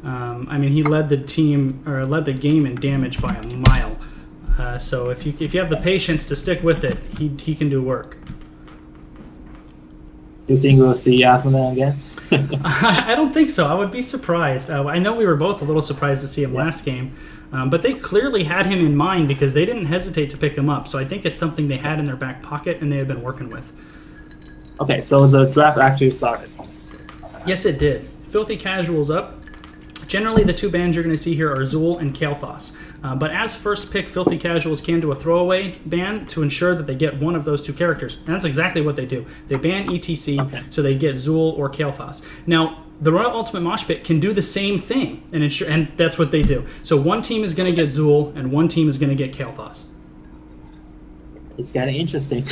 I mean, he led the team or led the game in damage by a mile. So if you have the patience to stick with it, he can do work. You think we'll see Asmodan again? I don't think so. I would be surprised. I know we were both a little surprised to see him last game, but they clearly had him in mind because they didn't hesitate to pick him up. So I think it's something they had in their back pocket and they had been working with. Okay, so the draft actually started. Yes, it did. Filthy Casuals up. Generally, the two bans you're going to see here are Zool and Kael'thas. But as first pick, Filthy Casuals can do a throwaway ban to ensure that they get one of those two characters. And that's exactly what they do. They ban ETC, so they get Zool or Kael'thas. Now, the Royal Ultimate Mosh Pit can do the same thing, and that's what they do. So one team is going to get Zool, and one team is going to get Kael'thas. It's getting interesting.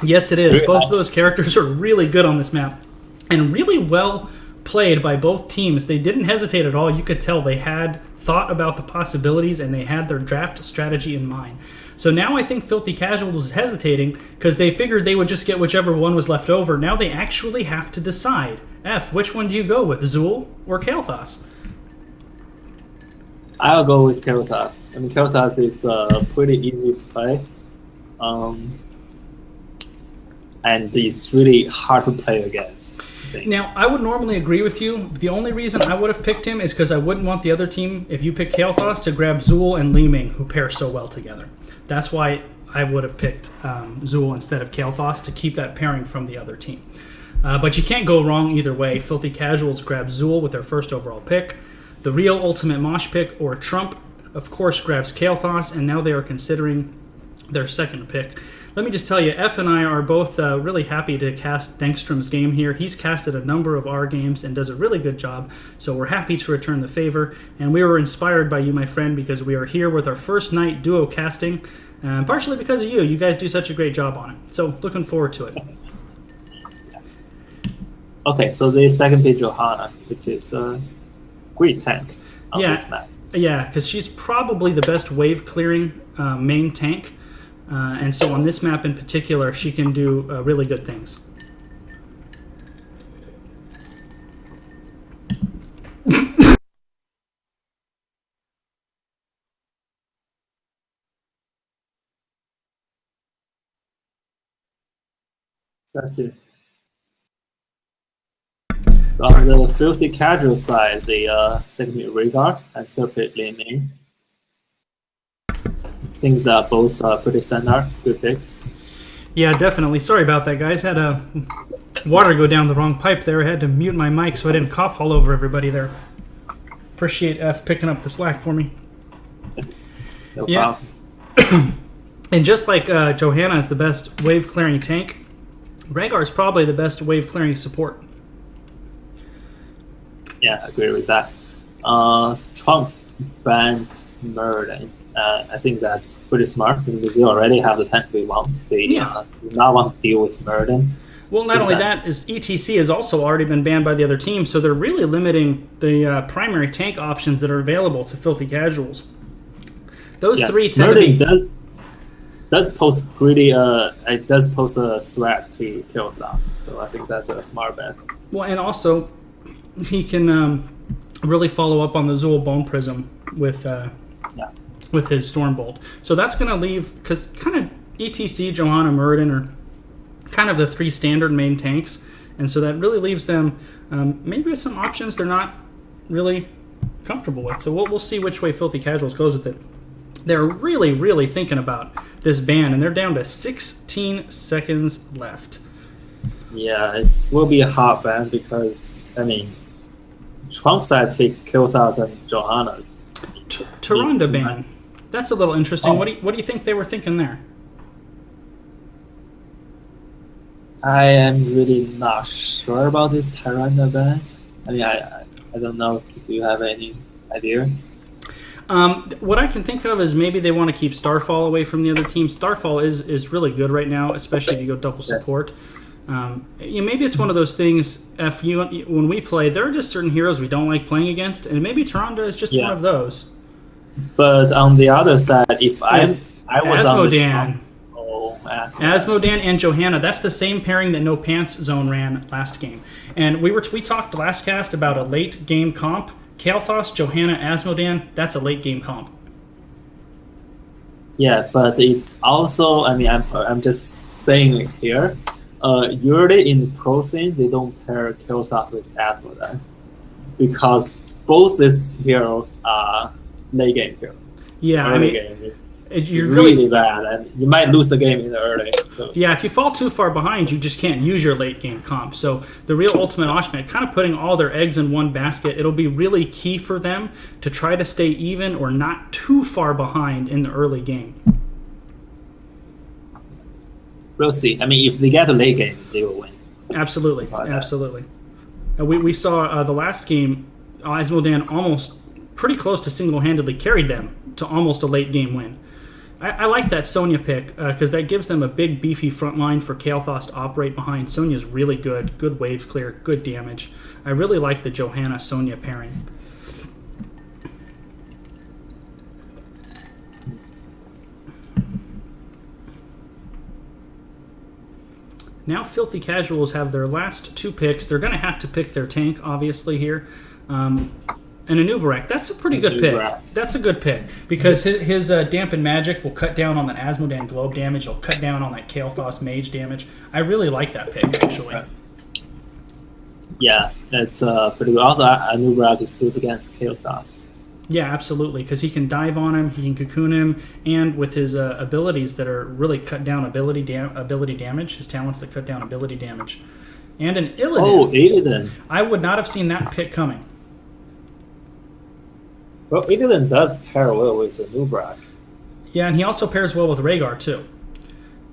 Yes, it is. Both of those characters are really good on this map, and really well played by both teams. They didn't hesitate at all. You could tell they had thought about the possibilities and they had their draft strategy in mind. So now I think Filthy Casuals was hesitating because they figured they would just get whichever one was left over. Now they actually have to decide. Which one do you go with, Zool or Kael'thas? I'll go with Kael'thas. I mean, Kael'thas is pretty easy to play. And it's really hard to play against. Now, I would normally agree with you. The only reason I would have picked him is because I wouldn't want the other team, if you pick Kael'thas, to grab Zool and Li Ming, who pair so well together. That's why I would have picked Zool instead of Kael'thas to keep that pairing from the other team. But you can't go wrong either way. Filthy Casuals grab Zool with their first overall pick. The Real Ultimate Mosh pick, or Trump, of course, grabs Kael'thas, and now they are considering their second pick. Let me just tell you, F and I are both really happy to cast Dankstrom's game here. He's casted a number of our games and does a really good job, so we're happy to return the favor. And we were inspired by you, my friend, because we are here with our first night duo casting, partially because of you. You guys do such a great job on it. So looking forward to it. Okay, so the second pick, Johanna, which is a great tank on this map. Yeah, because she's probably the best wave-clearing main tank. And so on this map in particular, she can do really good things. That's it. So on the Filthy Casual side, the second pick, Rhaegar, and third pick, Li Ming. Things that both are pretty standard, good picks. Yeah, definitely. Sorry about that, guys. Had water go down the wrong pipe there. I had to mute my mic so I didn't cough all over everybody there. Appreciate F picking up the slack for me. No problem. And just like Johanna is the best wave-clearing tank, Rhaegar is probably the best wave-clearing support. Yeah, I agree with that. Trump bans Merlin. I think that's pretty smart because they already have the tank they want. They do not want to deal with Merlin. Well, not only that, is ETC has also already been banned by the other team, so they're really limiting the primary tank options that are available to Filthy Casuals. Those three tend Merlin to be... does pose pretty it does pose a threat to Kael'thas, so I think that's a smart bet. Well, and also he can really follow up on the Zool Bone Prism with his Stormbolt. So that's going to leave, because kind of ETC, Johanna, Muradin are kind of the three standard main tanks, and so that really leaves them maybe with some options they're not really comfortable with. So we'll see which way Filthy Casuals goes with it. They're really, really thinking about this ban, and they're down to 16 seconds left. Yeah, it will be a hard ban because, I mean, Trump side picked Kael'thas and Johanna. Tyrande ban. That's a little interesting. What do you think they were thinking there? I am really not sure about this Tyrande ban. I mean, I don't know if you have any idea. What I can think of is maybe they want to keep Starfall away from the other team. Starfall is really good right now, especially if you go double support. Maybe it's one of those things, when we play, there are just certain heroes we don't like playing against, and maybe Tyrande is just one of those. But on the other side, if I was Asmodan. on the Asmodan and Johanna, that's the same pairing that No Pants Zone ran last game. And we talked last cast about a late game comp Kael'thas, Johanna, Asmodan, that's a late game comp. Yeah, but it also, I mean, I'm just saying it here. Usually in pro scene, they don't pair Kael'thas with Asmodan because both these heroes are late game heroes. Yeah, early game is you're really bad, and you might lose the game in the early. So. Yeah, if you fall too far behind, you just can't use your late game comp. So the real Ultimate Ashmet, kind of putting all their eggs in one basket, it'll be really key for them to try to stay even or not too far behind in the early game. We'll see. I mean, if they get the late game, they will win. Absolutely, absolutely. We saw the last game, Asmodan almost pretty close to single-handedly carried them to almost a late game win. I like that Sonya pick because that gives them a big, beefy front line for Kael'thas to operate behind. Sonya's really good wave clear, good damage. I really like the Johanna-Sonya pairing. Now Filthy Casuals have their last two picks. They're going to have to pick their tank, obviously, here. And Anubarak, that's a pretty good pick. That's a good pick because his Dampen Magic will cut down on that Asmodan Globe damage. It'll cut down on that Kael'thas Mage damage. I really like that pick, actually. Yeah, it's pretty good. Also, Anubarak is good against Kael'thas. Yeah, absolutely, because he can dive on him, he can cocoon him, and with his abilities that are really cut down ability damage, his talents that cut down ability damage. And an Illidan. Oh, Illidan. I would not have seen that pick coming. Well, Illidan does pair well with Anubarak. Yeah, and he also pairs well with Rhaegar, too.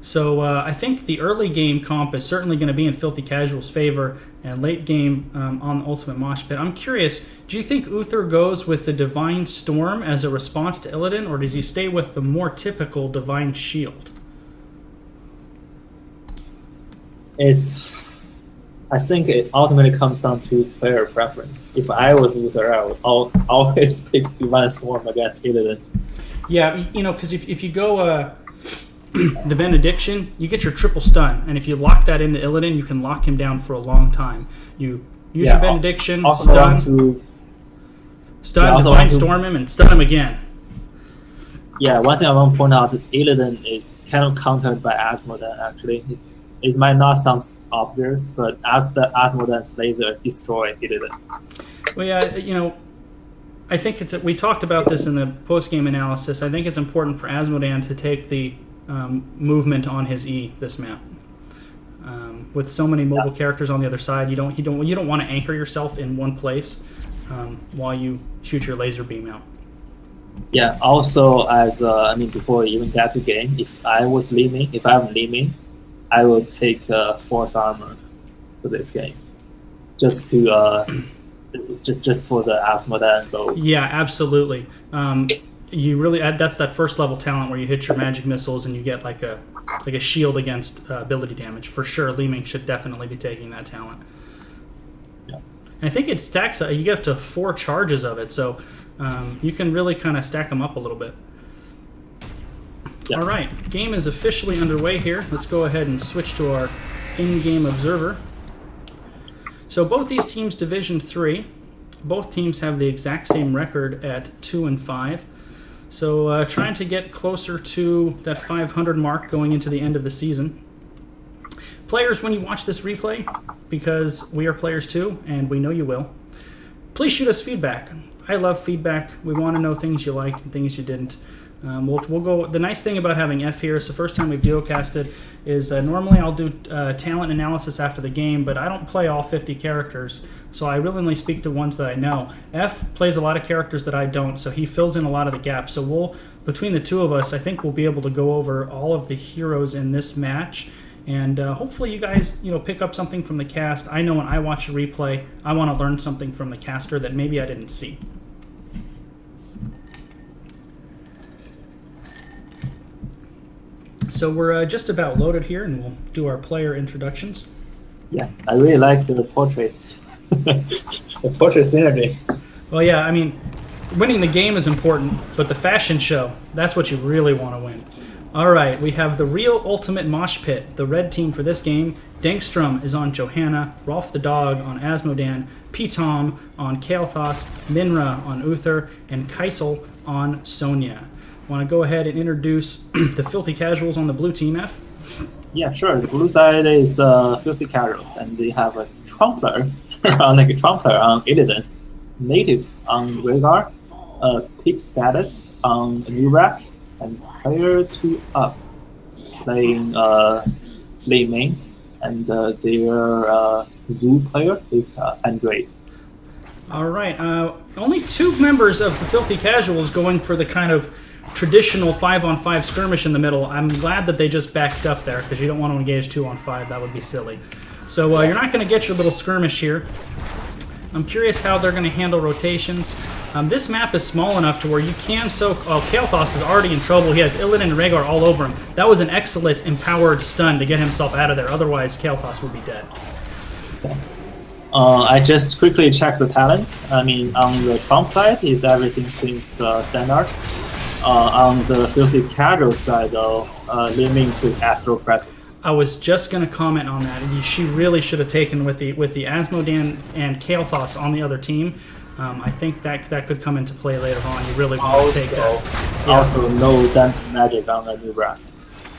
So I think the early game comp is certainly going to be in Filthy Casual's favor, and late game on the Ultimate Mosh Pit. I'm curious, do you think Uther goes with the Divine Storm as a response to Illidan, or does he stay with the more typical Divine Shield? I think it ultimately comes down to player preference. If I was Uther, I would always pick Divine Storm against Illidan. Yeah, because if you go the Benediction, you get your triple stun, and if you lock that into Illidan, you can lock him down for a long time. You use your Benediction, stun, Divine Storm him, and stun him again. Yeah, one thing I want to point out, Illidan is kind of countered by Asmodan, actually. It might not sound obvious, but as the Asmodan's laser destroy Illidan. Well, yeah, I think we talked about this in the post-game analysis. I think it's important for Asmodan to take the movement on his E this map. With so many mobile characters on the other side, you don't want to anchor yourself in one place while you shoot your laser beam out. Yeah. Also, before we even get to game, if I'm Li-Ming, I would take Force Armor for this game, just to just for the Asmodan go. Yeah, absolutely. You really that's that first level talent where you hit your magic missiles and you get like a shield against ability damage. For sure, Li-Ming should definitely be taking that talent. Yeah. And I think it stacks. You get up to 4 charges of it, so you can really kind of stack them up a little bit. Yeah. All right, game is officially underway here. Let's go ahead and switch to our in-game observer. So both these teams Division 3. Both teams have the exact same record at 2-5. So trying to get closer to that 500 mark going into the end of the season. Players, when you watch this replay, because we are players too, and we know you will, please shoot us feedback. I love feedback. We want to know things you liked and things you didn't. We'll go. The nice thing about having F here is the first time we've duocasted is normally I'll do talent analysis after the game, but I don't play all 50 characters, so I really only speak to ones that I know. F plays a lot of characters that I don't, so he fills in a lot of the gaps. So between the two of us, I think we'll be able to go over all of the heroes in this match, and hopefully you guys pick up something from the cast. I know when I watch a replay, I want to learn something from the caster that maybe I didn't see. So we're just about loaded here, and we'll do our player introductions. Yeah, I really like the portrait. The portrait synergy. Well, yeah, I mean, winning the game is important, but the fashion show, that's what you really want to win. All right, we have the real ultimate mosh pit. The red team for this game. Dankstrom is on Johanna, Rolf the Dog on Asmodan, P-Tom on Kael'thas, Minra on Uther, and Kaisel on Sonya. Want to go ahead and introduce the Filthy Casuals on the blue team, F? Yeah, sure. The blue side is Filthy Casuals, and they have a Trumpler, like a Trumpler on Illidan, Native on Rhaegar, Pick Status on Nurak, and player 2 up playing Li Ming, and their Zoo player is Andre. All right, only 2 members of the Filthy Casuals going for the kind of traditional 5-on-5 skirmish in the middle. I'm glad that they just backed up there because you don't want to engage 2-on-5. That would be silly. So you're not going to get your little skirmish here. I'm curious how they're going to handle rotations. This map is small enough to where you can soak... Oh, Kael'thas is already in trouble. He has Illidan and Rhaegar all over him. That was an excellent empowered stun to get himself out of there. Otherwise, Kael'thas would be dead. I just quickly checked the talents. I mean, on the Trump side, everything seems standard. On the Filthy Casual side, though, Li Ming took Astral Presence. I was just going to comment on that. She really should have taken with the Asmodan and Kael'thas on the other team. I think that could come into play later on. You really want to take that. Yeah. Also, no Damp Magic on the New Breath.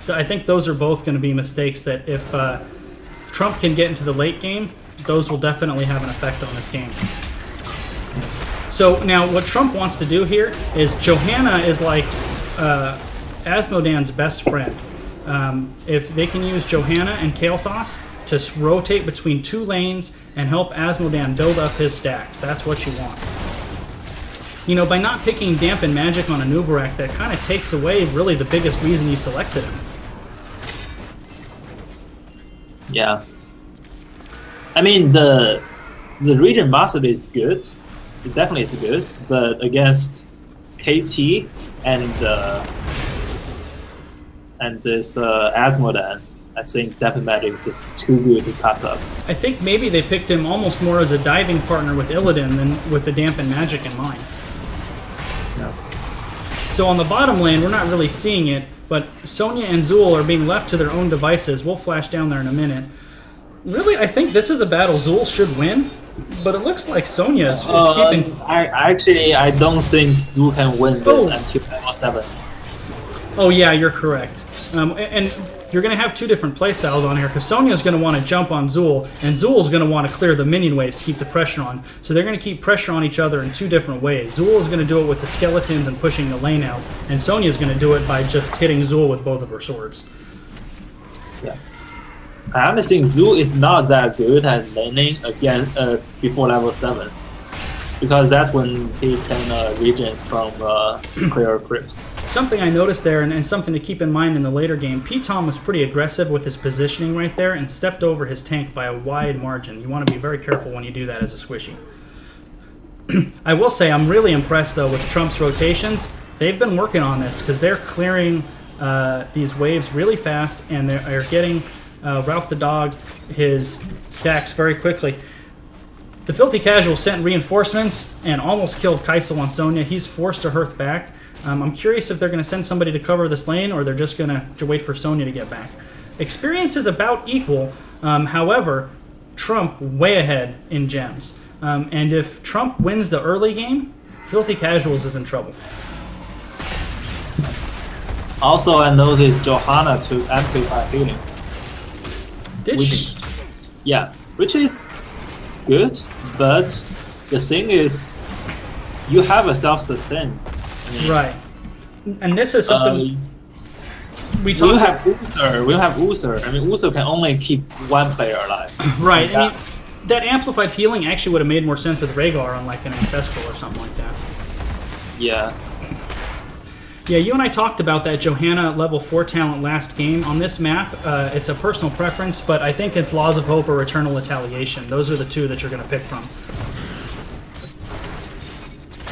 I think those are both going to be mistakes that if Trump can get into the late game, those will definitely have an effect on this game. So now what Trump wants to do here is Johanna is like Asmodan's best friend. If they can use Johanna and Kael'thas to rotate between 2 lanes and help Asmodan build up his stacks, that's what you want. You know, by not picking Dampen Magic on Anub'arak, that kind of takes away really the biggest reason you selected him. Yeah. I mean, the Regent Master is good. It definitely is good, but against KT and this Asmodan, I think Dampen Magic is just too good to pass up. I think maybe they picked him almost more as a diving partner with Illidan than with the Dampen Magic in mind. Yeah. So on the bottom lane, we're not really seeing it, but Sonya and Zool are being left to their own devices. We'll flash down there in a minute. Really, I think this is a battle Zool should win, but it looks like Sonya is keeping... I don't think Zool can win this until level 7. Oh yeah, you're correct. And you're going to have 2 different playstyles on here, because Sonya's going to want to jump on Zool, and Zool's going to want to clear the minion waves to keep the pressure on. So they're going to keep pressure on each other in 2 different ways. Zool is going to do it with the skeletons and pushing the lane out, and Sonya's going to do it by just hitting Zool with both of her swords. Yeah. I honestly think Zool is not that good at laning again before level 7, because that's when he can regen from clear crypts. Something I noticed there, and something to keep in mind in the later game, P-Tom was pretty aggressive with his positioning right there and stepped over his tank by a wide margin. You want to be very careful when you do that as a squishy. I will say I'm really impressed, though, with Trump's rotations. They've been working on this because they're clearing these waves really fast, and they're getting Ralph the Dog his stacks very quickly. The Filthy Casual sent reinforcements and almost killed Kaisel on Sonya. He's forced to hearth back. I'm curious if they're going to send somebody to cover this lane or they're just going to wait for Sonya to get back. Experience is about equal. However, Trump way ahead in gems. And if Trump wins the early game, Filthy Casuals is in trouble. Also, I noticed Johanna took Amplify Healing. Did she? Yeah, which is good, but the thing is, you have a self-sustain. Right. And this is something we talked about. We have Uther. I mean, Uther can only keep 1 player alive. Right. I mean, that amplified healing actually would have made more sense with Rhaegar on like an Ancestral or something like that. Yeah. Yeah, you and I talked about that Johanna level 4 talent last game. On this map, it's a personal preference, but I think it's Laws of Hope or Eternal Retaliation. Those are the 2 that you're going to pick from.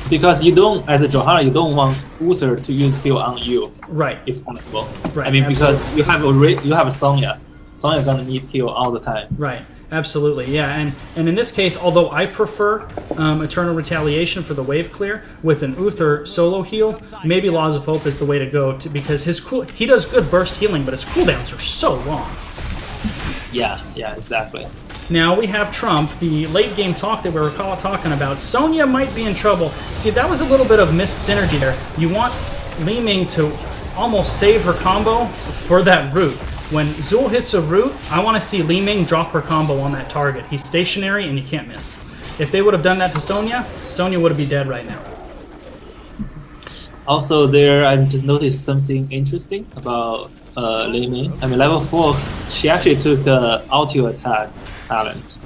Because you don't, as a Johanna, you don't want Uther to use heal on you. Right. If possible. Right. I mean, absolutely. Because you have a Sonya. Sonya gonna need heal all the time. Right. Absolutely, yeah. And in this case, although I prefer Eternal Retaliation for the wave clear, with an Uther solo heal, maybe Laws of Hope is the way to go, because he does good burst healing, but his cooldowns are so long. Yeah, exactly. Now we have Trump, the late game talk that we were talking about. Sonya might be in trouble. See, that was a little bit of missed synergy there. You want Li Ming to almost save her combo for that root. When Zul hits a root, I want to see Li Ming drop her combo on that target. He's stationary and you can't miss. If they would have done that to Sonya, Sonya would be dead right now. Also, there I just noticed something interesting about Li Ming. I mean, level 4, she actually took auto attack talent.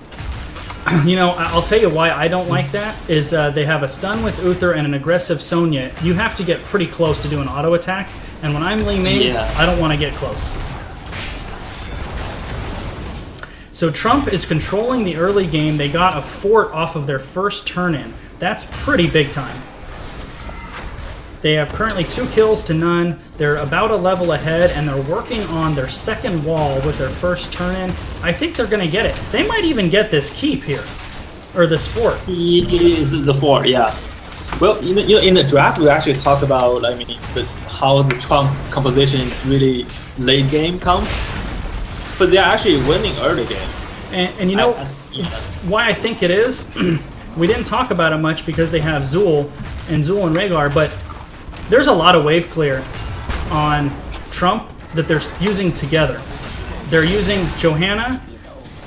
You know, I'll tell you why I don't like that, is they have a stun with Uther and an aggressive Sonya. You have to get pretty close to do an auto attack, and when I'm Li Ming, I don't want to get close. So Trump is controlling the early game. They got a fort off of their first turn-in. That's pretty big time. They have currently 2 kills to none. They're about a level ahead, and they're working on their second wall with their first turn-in. I think they're going to get it. They might even get this keep here, or this fort. The fort, yeah. Well, you know, in the draft, we actually talked about, I mean, how the Trump composition really late game comes, but they're actually winning early game. And you know why I think it is? We didn't talk about it much because they have Zul and Rhaegar, but there's a lot of wave clear on Trump that they're using together. They're using Johanna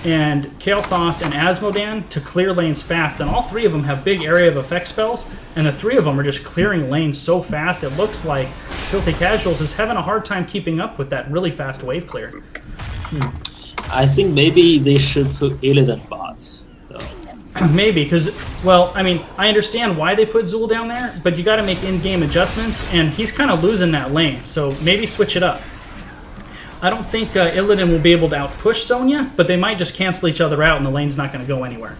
and Kael'thas and Asmodan to clear lanes fast, and all 3 of them have big area of effect spells, and the 3 of them are just clearing lanes so fast it looks like Filthy Casuals is having a hard time keeping up with that really fast wave clear. I think maybe they should put Illidan bot. Maybe, because, well, I mean, I understand why they put Zul down there, but you got to make in-game adjustments, and he's kind of losing that lane, so maybe switch it up. I don't think Illidan will be able to outpush Sonya, but they might just cancel each other out, and the lane's not going to go anywhere.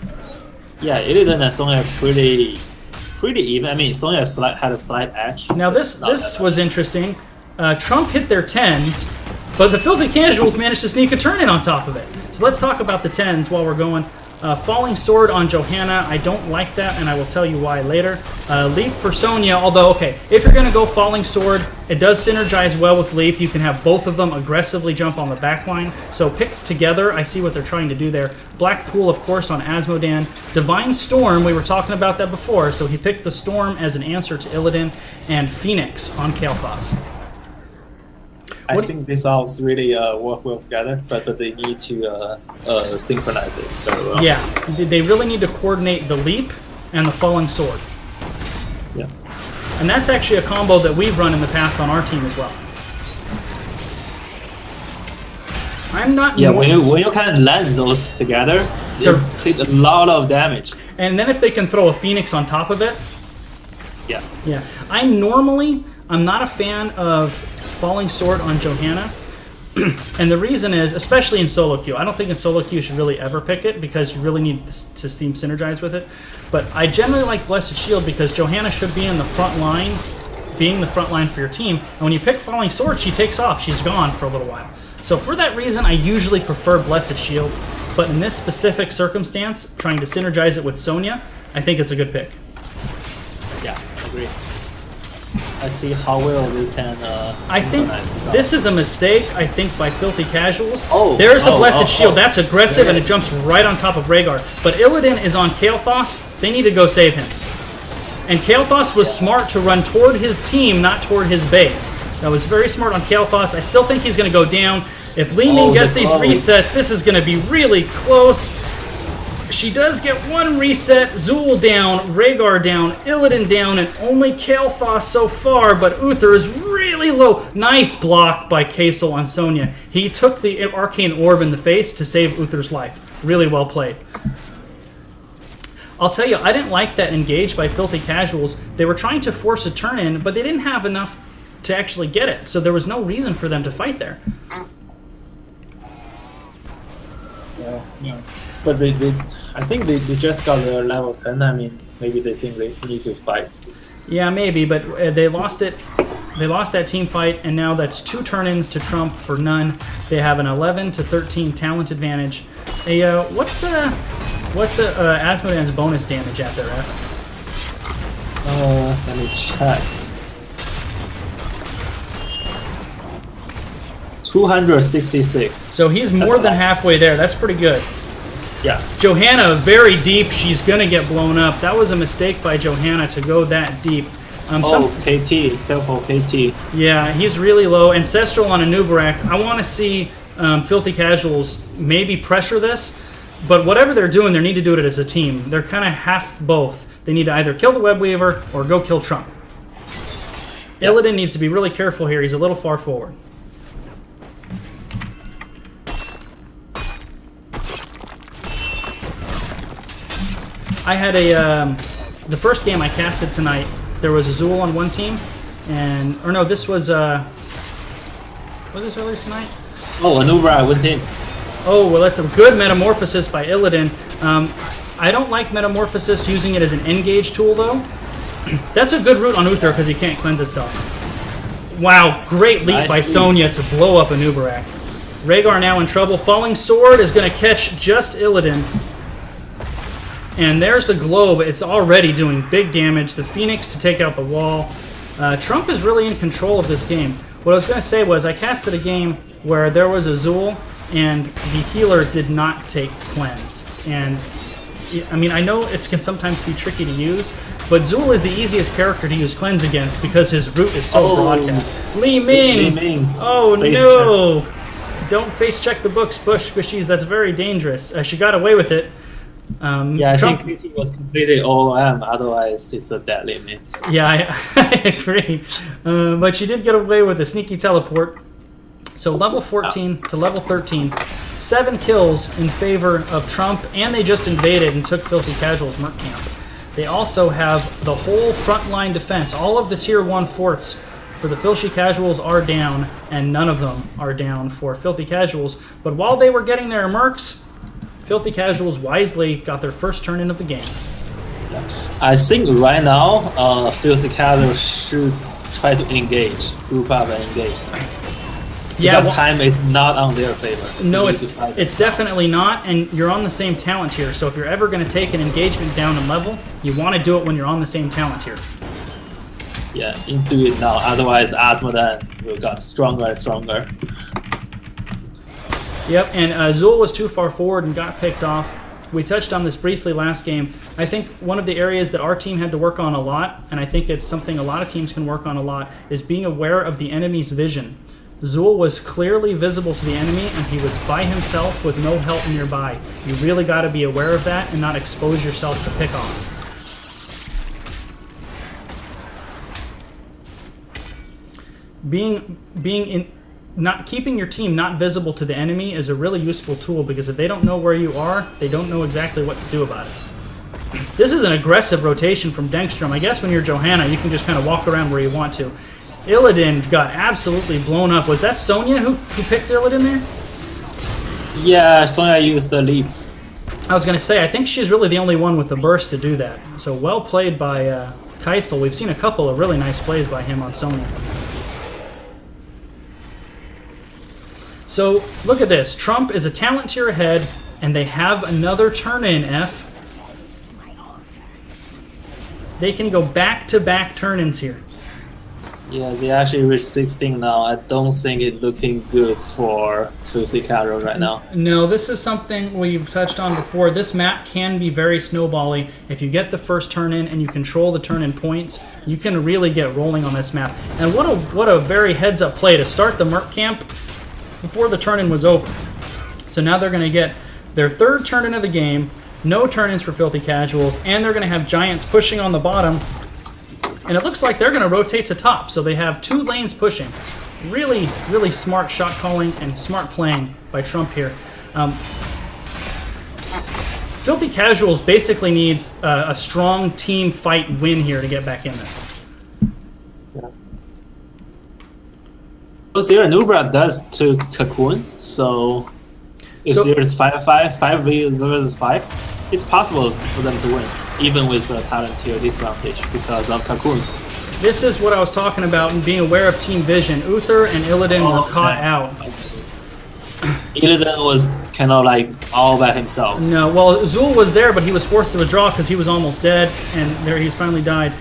Yeah, Illidan and Sonya are pretty even. I mean, Sonya had a slight edge. Now, this was interesting. Trump hit their 10s, but the Filthy Casuals managed to sneak a turn-in on top of it. So let's talk about the 10s while we're going. Falling Sword on Johanna, I don't like that, and I will tell you why later. Leap for Sonya, although, okay, if you're going to go Falling Sword, it does synergize well with Leap. You can have both of them aggressively jump on the back line. So picked together, I see what they're trying to do there. Blackpool, of course, on Asmodan. Divine Storm, we were talking about that before, so he picked the Storm as an answer to Illidan. And Phoenix on Kael'thas. I think these all really work well together, but they need to synchronize it very well. Yeah, they really need to coordinate the Leap and the Falling Sword. Yeah. And that's actually a combo that we've run in the past on our team as well. I'm not... Yeah, when you can land those together, they hit a lot of damage. And then if they can throw a Phoenix on top of it... Yeah. Yeah. I'm not a fan of Falling Sword on Johanna. And the reason is, especially in solo queue, I don't think in solo queue you should really ever pick it because you really need to seem synergized with it. But I generally like Blessed Shield because Johanna should be in the front line, being the front line for your team. And when you pick Falling Sword, she takes off. She's gone for a little while. So for that reason, I usually prefer Blessed Shield. But in this specific circumstance, trying to synergize it with Sonya, I think it's a good pick. Yeah, I agree. Let's see how well they can. I think this is a mistake, I think, by Filthy Casuals. There's the Blessed Shield. That's aggressive, and it jumps right on top of Rhaegar. But Illidan is on Kael'thas. They need to go save him. And Kael'thas was smart to run toward his team, not toward his base. That was very smart on Kael'thas. I still think he's going to go down. If Li Ming gets these resets, this is going to be really close. She does get one reset, Zul down, Rhaegar down, Illidan down, and only Kael'thas so far, but Uther is really low. Nice block by Kaysel on Sonya. He took the Arcane Orb in the face to save Uther's life. Really well played. I'll tell you, I didn't like that engage by Filthy Casuals. They were trying to force a turn-in, but they didn't have enough to actually get it, so there was no reason for them to fight there. Yeah. But I think they just got their level 10. I mean, maybe they think they need to fight. Yeah, maybe, but they lost it. They lost that team fight, and now that's 2 turn-ins to Trump for none. They have an 11 to 13 talent advantage. What's Asmodan's bonus damage at there, F? Let me check. 266. So he's more than halfway there. That's pretty good. Yeah. Johanna, very deep. She's going to get blown up. That was a mistake by Johanna to go that deep. KT. Careful, KT. Yeah, he's really low. Ancestral on Anubarak. I want to see Filthy Casuals maybe pressure this, but whatever they're doing, they need to do it as a team. They're kind of half both. They need to either kill the Web Weaver or go kill Trump. Yep. Illidan needs to be really careful here. He's a little far forward. I had the first game I casted tonight, there was Azul on one team, this was this earlier tonight? Oh, Anubarak went in. Oh, well, that's a good Metamorphosis by Illidan. I don't like Metamorphosis using it as an engage tool, though. That's a good route on Uther because he can't cleanse itself. Wow, great leap by Sonya to blow up Anubarak. Rhaegar now in trouble. Falling Sword is going to catch just Illidan. And there's the globe. It's already doing big damage. The Phoenix to take out the wall. Trump is really in control of this game. What I was going to say was I casted a game where there was Azul and the healer did not take cleanse. And I mean, I know it can sometimes be tricky to use, but Zul is the easiest character to use cleanse against because his root is so broadcast. Li Ming! Oh no! Check. Don't face check the books, Bushies. That's very dangerous. She got away with it. I think it was completely OM, otherwise it's a dead limit. Yeah, I agree. But she did get away with a sneaky teleport. So level 14 to level 13, 7 kills in favor of Trump, and they just invaded and took Filthy Casual's Merc Camp. They also have the whole frontline defense. All of the Tier 1 forts for the Filthy Casuals are down, and none of them are down for Filthy Casuals. But while they were getting their Mercs, Filthy Casuals wisely got their first turn in of the game. I think right now, Filthy Casuals should try to engage, group up and engage. Yeah, because time is not on their favor. No, it's definitely not, and you're on the same talent tier, so if you're ever going to take an engagement down in level, you want to do it when you're on the same talent tier. Yeah, do it now, otherwise Asmodan will get stronger and stronger. Yep, and Zul was too far forward and got picked off. We touched on this briefly last game. I think one of the areas that our team had to work on a lot, and I think it's something a lot of teams can work on a lot, is being aware of the enemy's vision. Zul was clearly visible to the enemy, and he was by himself with no help nearby. You really got to be aware of that and not expose yourself to pickoffs. Keeping your team not visible to the enemy is a really useful tool, because if they don't know where you are, they don't know exactly what to do about it. This is an aggressive rotation from Dengstrom. I guess when you're Johanna, you can just kind of walk around where you want to. Illidan got absolutely blown up. Was that Sonya who picked Illidan there? Yeah, Sonya used the leap. I was going to say, I think she's really the only one with the burst to do that. So well played by Keisel. We've seen a couple of really nice plays by him on Sonya. So look at this. Trump is a talent tier ahead, and they have another turn-in, F. They can go back-to-back turn-ins here. Yeah, they actually reached 16 now. I don't think it's looking good for Filthy Casual right now. No, this is something we've touched on before. This map can be very snowbally. If you get the first turn-in and you control the turn-in points, you can really get rolling on this map. And what a very heads-up play to start the Merc Camp before the turn-in was over. So now they're going to get their third turn-in of the game, no turn-ins for Filthy Casuals, and they're going to have Giants pushing on the bottom. And it looks like they're going to rotate to top, so they have 2 lanes pushing. Really, really smart shot calling and smart playing by Trump here. Filthy Casuals basically needs a strong team fight win here to get back in this. Yeah. Zero Nubra does to Cocoon, so if there's 5 versus 5, it's possible for them to win, even with the talent tier disadvantage because of Cocoon. This is what I was talking about and being aware of team vision. Uther and Illidan were caught out. Illidan was cannot like all by himself. No, well, Zul was there, but he was forced to withdraw because he was almost dead, and there he finally died.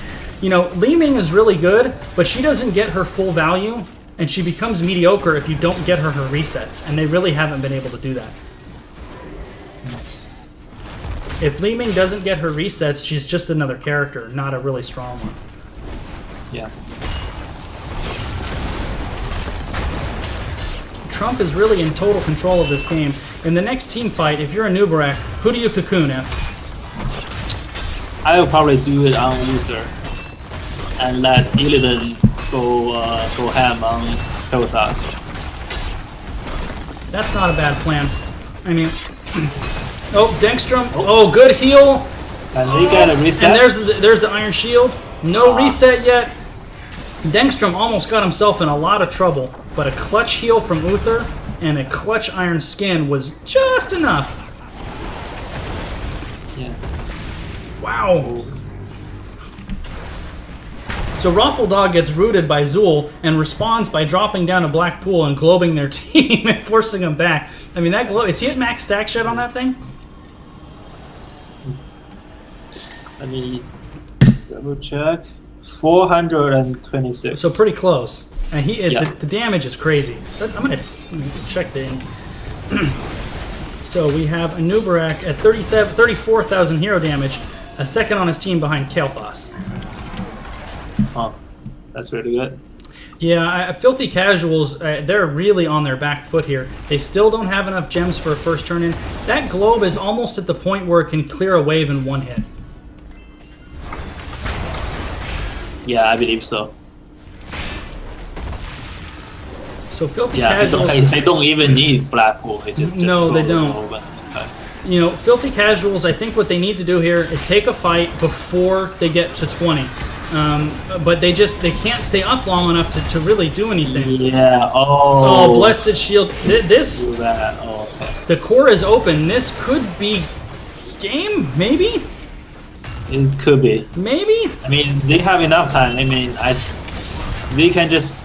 You know, Li Ming is really good, but she doesn't get her full value, and she becomes mediocre if you don't get her resets, and they really haven't been able to do that. If Li Ming doesn't get her resets, she's just another character, not a really strong one. Yeah. Trump is really in total control of this game. In the next team fight, if you're a Nubarak, who do you cocoon, F? I will probably do it on Uther and let Illidan go ham on Kaothas. That's not a bad plan. I mean, oh, Dengstrom. Oh, good heal. And they get a reset. And there's the Iron Shield. No reset yet. Dengstrom almost got himself in a lot of trouble, but a clutch heal from Uther and a clutch Iron Skin was just enough. Yeah. Wow. So Raffledog gets rooted by Zul and responds by dropping down a black pool and globing their team and forcing them back. I mean, that globe, is he at max stack shed on that thing? Let me double check. 426. So pretty close. And the damage is crazy. I'm going to check the... So we have a Nubarak at 34,000 hero damage, a second on his team behind Kael'thas. Oh, that's really good. Yeah, Filthy Casuals, they're really on their back foot here. They still don't have enough gems for a first turn in. That globe is almost at the point where it can clear a wave in one hit. Yeah, I believe so. So Filthy Casuals... They don't even need Blackpool. They just no, they don't. Okay. You know, Filthy Casuals, I think what they need to do here is take a fight before they get to 20. But they can't stay up long enough to really do anything. Yeah. Oh, Blessed Shield. This. Do that. Oh, okay. The core is open. This could be game, maybe. It could be. Maybe. I mean, they have enough time. I mean, they can just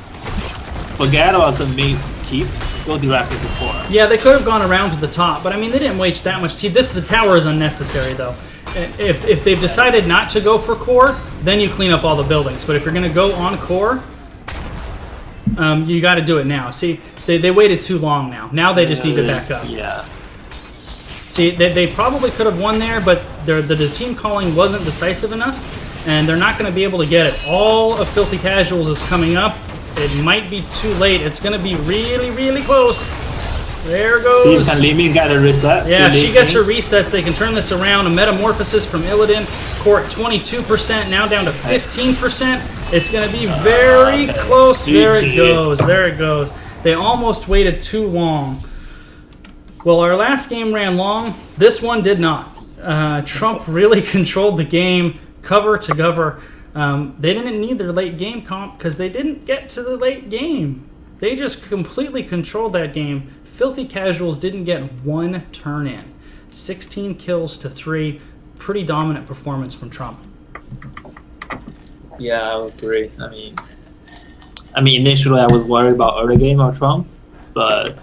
forget about the main keep, go directly to core. Yeah, they could have gone around to the top, but I mean, they didn't waste that much time. The tower is unnecessary, though. If they've decided not to go for core, then you clean up all the buildings. But if you're going to go on core, you got to do it now. See, they waited too long now. Now they just need to back up. Yeah. See, they probably could have won there, but the team calling wasn't decisive enough, and they're not going to be able to get it. All of Filthy Casuals is coming up. It might be too late. It's going to be really, really close. There goes. See, can Li Ming get a reset? Yeah, if she gets her resets, they can turn this around. A Metamorphosis from Illidan. Core at 22%, now down to 15%. It's going to be very close. There it goes. There it goes. They almost waited too long. Well, our last game ran long. This one did not. Trump really controlled the game, cover to cover. They didn't need their late game comp because they didn't get to the late game. They just completely controlled that game. Filthy Casuals didn't get one turn in. 16 kills to 3. Pretty dominant performance from Trump. Yeah, I would agree. I mean, initially I was worried about early game of Trump, but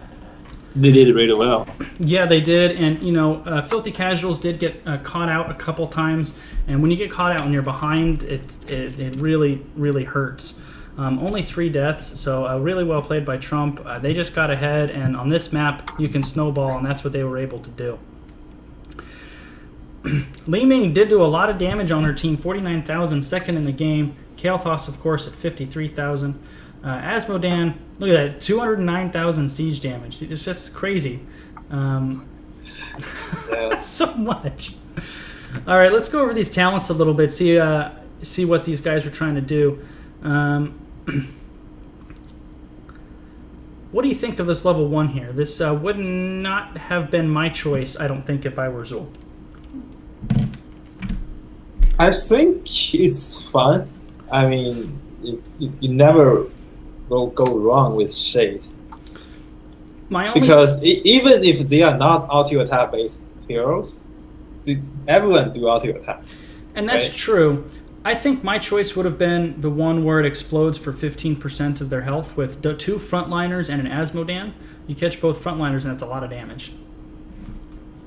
they did really well. Yeah, they did, and you know, Filthy Casuals did get caught out a couple times, and when you get caught out when you're behind, it really, really hurts. Only 3 deaths, so really well played by Trump. They just got ahead, and on this map, you can snowball, and that's what they were able to do. Li Ming did do a lot of damage on her team, 49,000, second in the game. Kael'thas, of course, at 53,000. Asmodan, look at that, 209,000 siege damage. It's just crazy. So much. All right, let's go over these talents a little bit, see what these guys were trying to do. What do you think of this level 1 here? This would not have been my choice, I don't think, if I were Zul. I think it's fun. I mean, you never will go wrong with Shade. Because even if they are not auto-attack based heroes, everyone do auto-attacks. And that's right? True. I think my choice would have been the one where it explodes for 15% of their health with 2 frontliners and an Asmodan. You catch both frontliners and that's a lot of damage.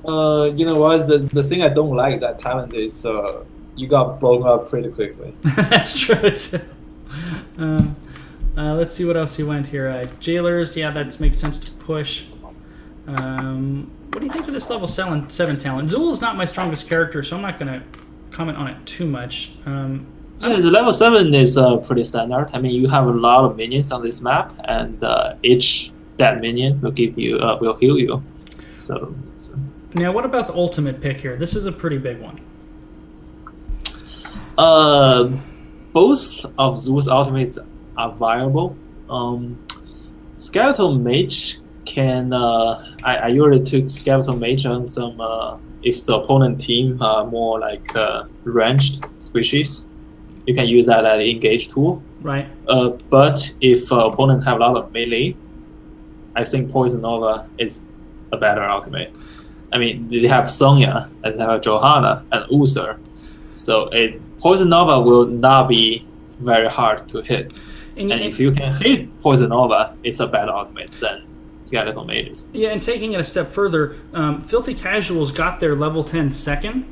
You know what? The thing I don't like that talent is you got blown up pretty quickly. That's true too. Let's see what else he went here. Jailers, yeah, that makes sense to push. What do you think of this level 7 talent? Zool is not my strongest character, so I'm not going to comment on it too much. Yeah, the level 7 is pretty standard. I mean, you have a lot of minions on this map, and each that minion will give you will heal you. So Now, what about the ultimate pick here? This is a pretty big one. Both of Zool's ultimates are viable. Skeletal Mage can. I usually took Skeletal Mage on some. If the opponent team are more like ranged species, you can use that as an engage tool. Right. But if opponent have a lot of melee, I think Poison Nova is a better ultimate. I mean, they have Sonya, and they have Johanna, and Uther. So Poison Nova will not be very hard to hit. And if you can hit Poison Nova, it's a better ultimate than Skeletal Mages. Yeah, and taking it a step further, Filthy Casuals got their level 10 second,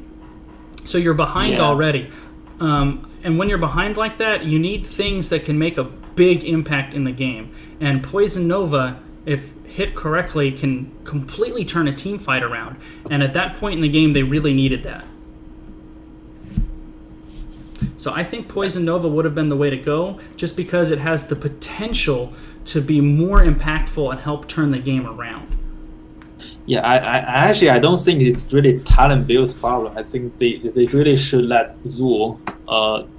so you're behind already. And when you're behind like that, you need things that can make a big impact in the game. And Poison Nova, if hit correctly, can completely turn a team fight around. And at that point in the game, they really needed that. So I think Poison Nova would have been the way to go, just because it has the potential to be more impactful and help turn the game around. Yeah, I don't think it's really talent build's problem. I think they really should let Zool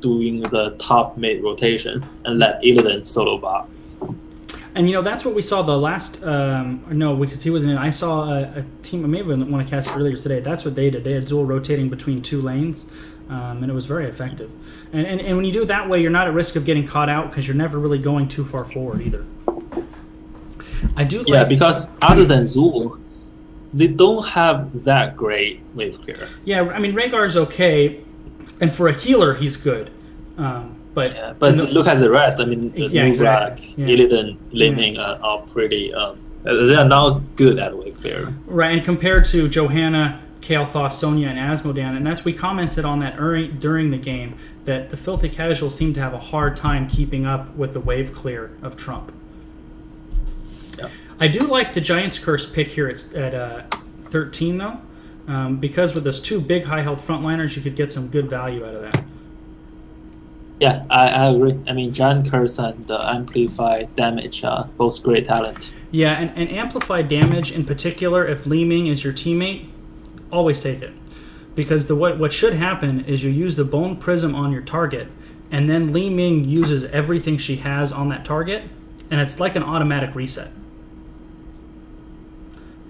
doing the top mid rotation and let Illidan solo bot. And that's what we saw the last. No, because he wasn't in. I saw a team. Maybe one of cast earlier today. That's what they did. They had Zool rotating between two lanes, and it was very effective. And when you do it that way, you're not at risk of getting caught out because you're never really going too far forward either. I do. Yeah, because other than Zool, they don't have that great wave clear. Yeah, I mean Rhaegar's okay, and for a healer, he's good. But Look at the rest. I mean, exactly. Illidan, Li Ming are pretty. They are not good at wave clear. Right, and compared to Johanna, Kael'thas, Sonya, and Asmodan, and we commented on that during the game, that the Filthy Casuals seem to have a hard time keeping up with the wave clear of Trump. Yeah. I do like the Giant's Curse pick here at 13, though, because with those two big high health frontliners, you could get some good value out of that. Yeah, I agree. I mean, Giant Curse and Amplify Damage are both great talent. Yeah, and Amplified Damage in particular, if Li Ming is your teammate, always take it. Because what should happen is you use the Bone Prism on your target, and then Li Ming uses everything she has on that target, and it's like an automatic reset.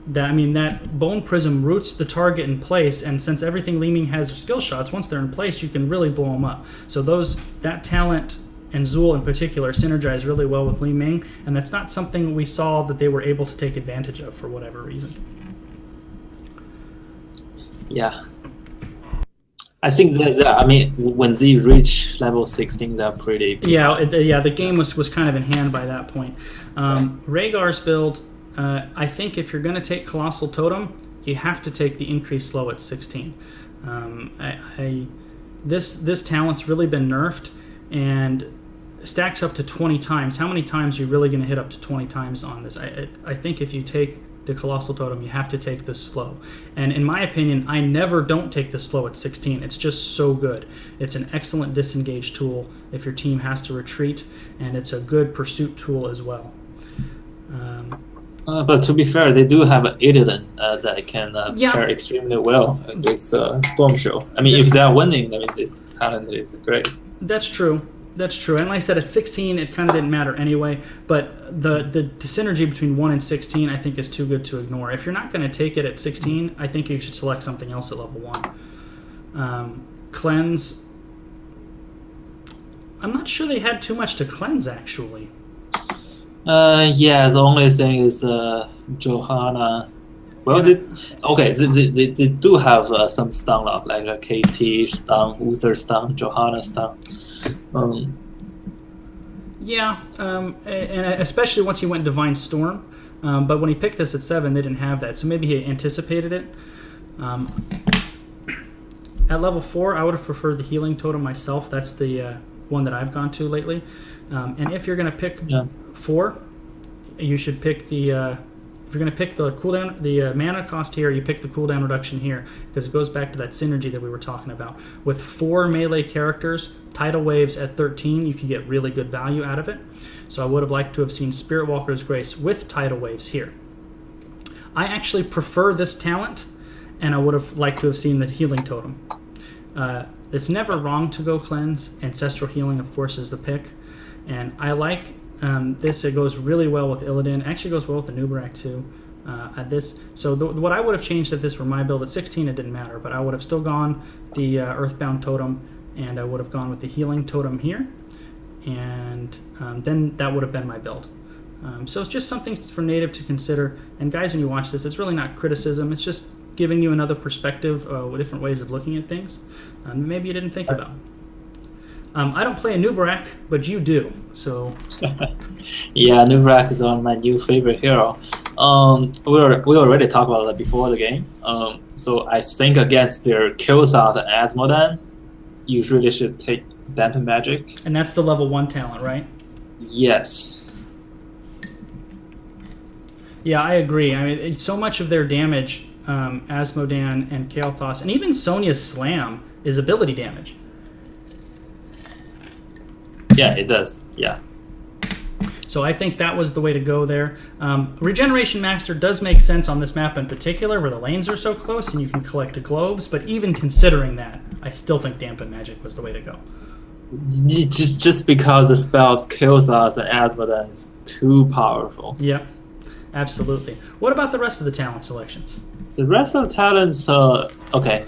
That Bone Prism roots the target in place, and since everything Li Ming has are skill shots, once they're in place, you can really blow them up. So that talent and Zool in particular synergize really well with Li Ming, and that's not something we saw that they were able to take advantage of for whatever reason. Yeah. I think when they reach level 16, they're pretty big. Yeah, the game was kind of in hand by that point. Rhaegar's build, I think if you're going to take Colossal Totem, you have to take the increased slow at 16. This talent's really been nerfed and stacks up to 20 times. How many times are you really going to hit up to 20 times on this? I think if you take the Colossal Totem, you have to take the slow. And in my opinion, I never don't take the slow at 16. It's just so good. It's an excellent disengage tool if your team has to retreat, and it's a good pursuit tool as well. But to be fair, they do have an Illidan that can pair extremely well with Storm Show. I mean, if they're winning, I mean, this talent is great. That's true. And like I said, at 16, it kind of didn't matter anyway. But the synergy between 1 and 16, I think, is too good to ignore. If you're not going to take it at 16, I think you should select something else at level 1. Cleanse. I'm not sure they had too much to cleanse, actually. Yeah, the only thing is Johanna. Well, they do have some stun lock, like a KT stun, Uther stun, Johanna stun. And especially once he went Divine Storm. But when he picked this at 7, they didn't have that. So maybe he anticipated it. At level 4, I would have preferred the healing totem myself. That's the one that I've gone to lately. And if you're going to pick 4, you should pick the... if you're going to pick the cooldown, the mana cost here, you pick the cooldown reduction here, because it goes back to that synergy that we were talking about. With 4 melee characters, tidal waves at 13, you can get really good value out of it. So I would have liked to have seen Spirit Walker's Grace with tidal waves here. I actually prefer this talent, and I would have liked to have seen the healing totem. It's never wrong to go cleanse. Ancestral healing, of course, is the pick. And I like this. It goes really well with Illidan. Actually goes well with the Nubarak too. What I would have changed if this were my build at 16, it didn't matter. But I would have still gone the Earthbound Totem, and I would have gone with the Healing Totem here. And then that would have been my build. So it's just something for Native to consider. And guys, when you watch this, it's really not criticism. It's just giving you another perspective, different ways of looking at things. Maybe you didn't think about. I don't play a Nubarak, but you do. So. Yeah, Nubarak is one of my new favorite hero. We already talked about that before the game. So I think against their Killzar and Asmodan, you really should take Dampen Magic. And that's the level 1 talent, right? Yes. Yeah, I agree. I mean, so much of their damage, Asmodan and Kael'thas, and even Sonya's Slam, is ability damage. Yeah, it does. Yeah. So I think that was the way to go there. Regeneration Master does make sense on this map in particular, where the lanes are so close and you can collect globes. But even considering that, I still think Dampen Magic was the way to go. Just because the spells Killzar and Asmodan is too powerful. Yep, absolutely. What about the rest of the talent selections? The rest of the talents, okay.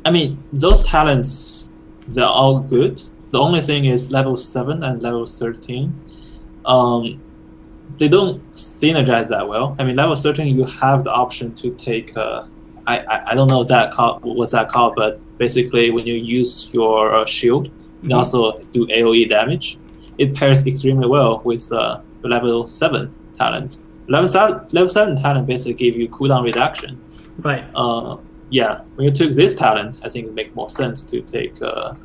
I mean, those talents, they're all good. The only thing is level 7 and level 13. They don't synergize that well. I mean, level 13, you have the option to take, I don't know what's that called, but basically when you use your shield, you also do AoE damage. It pairs extremely well with the level 7 talent. Level 7 talent basically gives you cooldown reduction. Right. Yeah, when you took this talent, I think it makes more sense to take the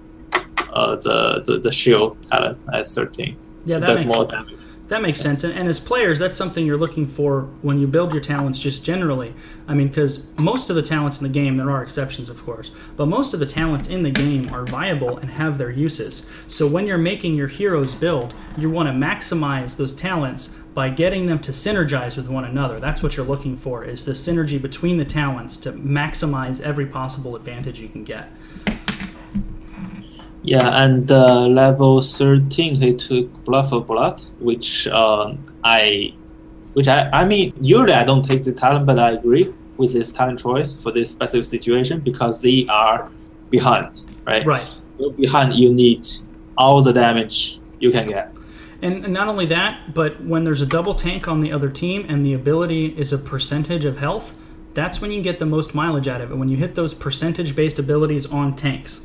shield talent at 13. Yeah, that's more damage. That makes sense. And as players, that's something you're looking for when you build your talents just generally. I mean, because most of the talents in the game, there are exceptions, of course, but most of the talents in the game are viable and have their uses. So when you're making your heroes build, you want to maximize those talents by getting them to synergize with one another. That's what you're looking for, is the synergy between the talents to maximize every possible advantage you can get. Yeah, and level 13 he took Blood for Blood, which I mean, usually I don't take the talent, but I agree with this talent choice for this specific situation because they are behind, right? Right. You're behind, you need all the damage you can get. And not only that, but when there's a double tank on the other team and the ability is a percentage of health, that's when you get the most mileage out of it, when you hit those percentage-based abilities on tanks.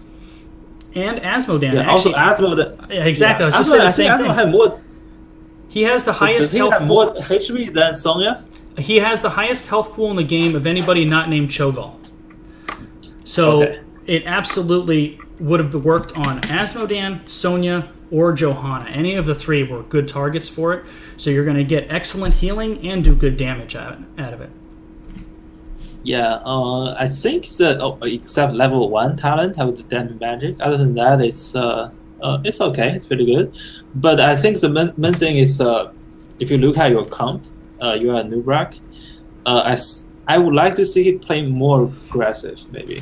And Asmodan. Yeah, actually, also Asmodan. Yeah, exactly. Yeah. I was just saying the same thing. Had more, he has the highest does he health have more HP than Sonya? He has the highest health pool in the game of anybody not named Cho'Gall. So it absolutely would have worked on Asmodan, Sonya, or Johanna. Any of the three were good targets for it. So you're going to get excellent healing and do good damage out of it. Yeah, I think that except level 1 talent, I would do Dampen Magic. Other than that, it's okay. It's pretty good. But I think the main thing is if you look at your comp, you're a Nubarak. I would like to see it play more aggressive, maybe.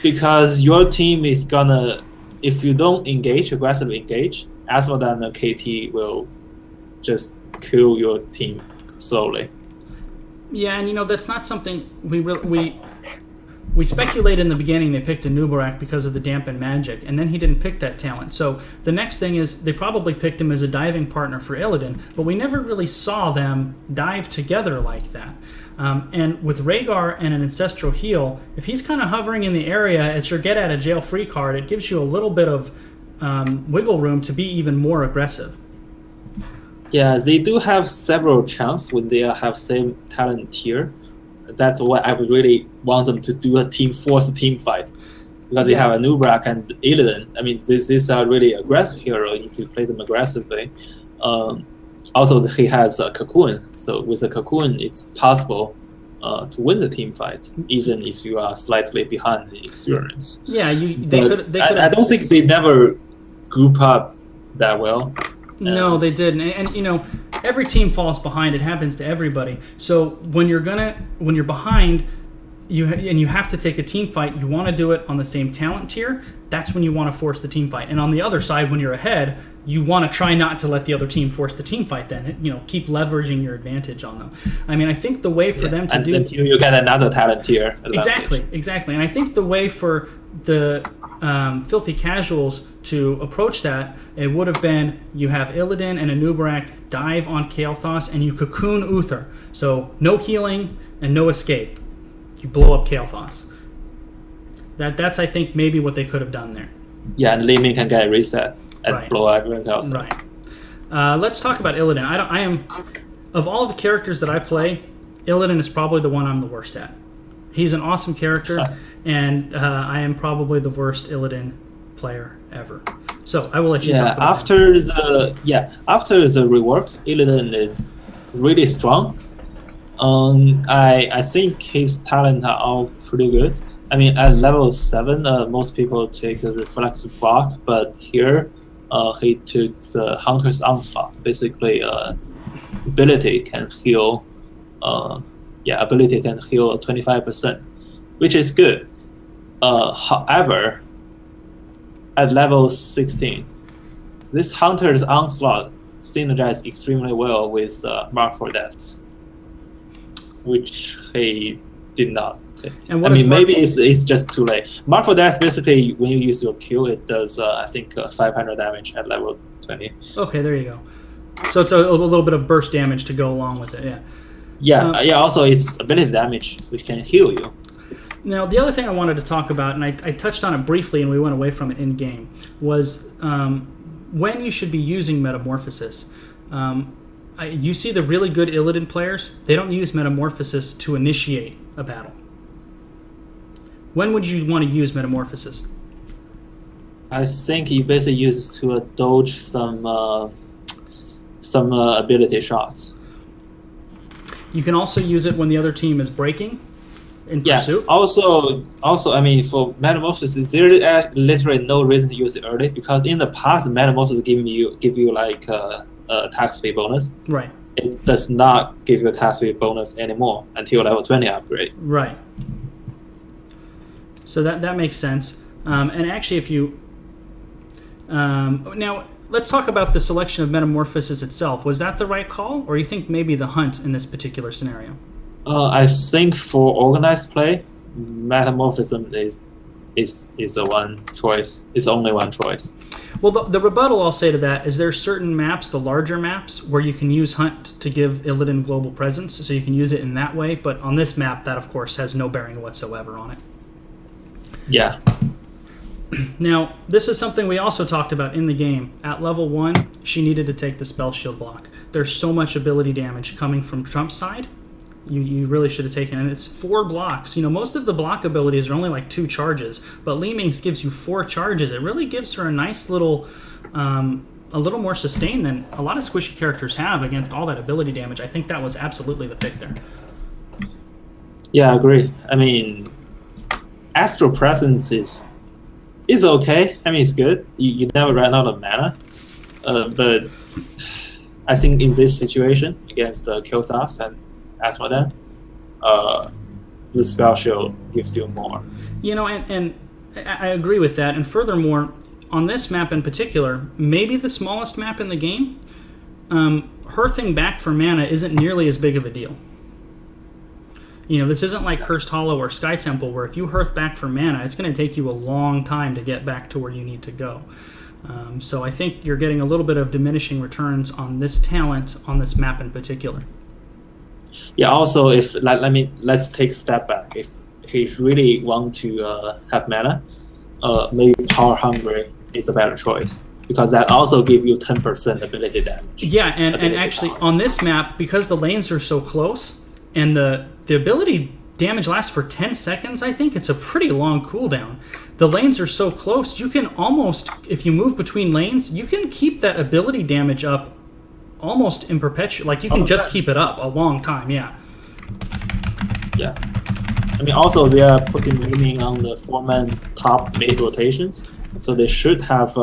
Because your team is gonna, if you don't aggressively engage, Asmodan and KT will just kill your team slowly. Yeah, and that's not something we speculated in the beginning. They picked a Nubarak because of the Dampen Magic, and then he didn't pick that talent. So the next thing is they probably picked him as a diving partner for Illidan, but we never really saw them dive together like that. And with Rhaegar and an Ancestral Heal, if he's kind of hovering in the area, it's your get out of jail free card. It gives you a little bit of wiggle room to be even more aggressive. Yeah, they do have several chances when they have same talent tier. that's what I would really want them to do, force a team fight. Because they have a Nubrak and Illidan. I mean, these are really aggressive hero. You need to play them aggressively. Also, he has a Cocoon. So with a Cocoon, it's possible to win the team fight, even if you are slightly behind the experience. Yeah, they could. I don't think they never group up that well. No, they didn't. And you know, every team falls behind. It happens to everybody. So when you're behind, you have to take a team fight. You want to do it on the same talent tier. That's when you want to force the team fight. And on the other side, when you're ahead, you want to try not to let the other team force the team fight. Then keep leveraging your advantage on them. I mean, I think the way for them to do until you get another talent tier. Exactly. And I think the way for the Filthy Casuals to approach that, it would have been you have Illidan and a Nubrak dive on Kael'thas and you cocoon Uther. So no healing and no escape. You blow up Kael'thas. That's I think maybe what they could have done there. Yeah, and Li Ming can get a reset and blow up everything else. Right. Let's talk about Illidan. I am of all the characters that I play, Illidan is probably the one I'm the worst at. He's an awesome character, and I am probably the worst Illidan player ever. So I will let you talk about after the rework, Illidan is really strong. I think his talent are all pretty good. I mean, at level 7, most people take a reflexive block, but here he took the Hunter's Onslaught. Basically, ability can heal. Ability can heal 25%, which is good. However, at level 16, this Hunter's Onslaught synergizes extremely well with Mark for Death, which he did not take. And maybe it's just too late. Mark for Death, basically, when you use your Q, it does, I think, 500 damage at level 20. Okay, there you go. So it's a little bit of burst damage to go along with it, yeah. Also, it's ability damage, which can heal you. Now, the other thing I wanted to talk about, and I touched on it briefly and we went away from it in-game, was when you should be using Metamorphosis. You see the really good Illidan players, they don't use Metamorphosis to initiate a battle. When would you want to use Metamorphosis? I think you basically use it to dodge some ability shots. You can also use it when the other team is breaking in pursuit. Also, I mean, for Metamorphosis, there is literally no reason to use it early because in the past, Metamorphosis give you like attack speed bonus. Right. It does not give you a attack speed bonus anymore until level 20 upgrade. Right. So that makes sense. And actually, if you now. Let's talk about the selection of Metamorphosis itself. Was that the right call, or you think maybe the Hunt in this particular scenario? I think for organized play, Metamorphism is the one choice. It's only one choice. Well, the rebuttal I'll say to that is there's certain maps, the larger maps, where you can use Hunt to give Illidan global presence, so you can use it in that way. But on this map, that of course has no bearing whatsoever on it. Yeah. Now, this is something we also talked about in the game. At level 1, she needed to take the spell shield block. There's so much ability damage coming from Trump's side. You really should have taken it. And it's 4 blocks. Most of the block abilities are only like 2 charges, but Li Ming's gives you 4 charges. It really gives her a nice little, a little more sustain than a lot of squishy characters have against all that ability damage. I think that was absolutely the pick there. Yeah, I agree. I mean, Astral Presence is okay. I mean, it's good. You never run out of mana. But I think in this situation, against Kael'thas and Asmodan, the spell shield gives you more. And I agree with that. And furthermore, on this map in particular, maybe the smallest map in the game, hearthing back for mana isn't nearly as big of a deal. This isn't like Cursed Hollow or Sky Temple, where if you hearth back for mana, it's going to take you a long time to get back to where you need to go. So I think you're getting a little bit of diminishing returns on this talent on this map in particular. Yeah. Also, let's take a step back. If he really want to have mana, maybe Power Hungry is a better choice because that also gives you 10% ability damage. Yeah, and actually on this map, because the lanes are so close. And the ability damage lasts for 10 seconds, I think it's a pretty long cooldown. The lanes are so close, you can almost, if you move between lanes, you can keep that ability damage up almost in perpetual. Like, you can just keep it up a long time, yeah. Yeah. I mean, also they are putting Li-Ming on the 4-man top mid rotations, so they should have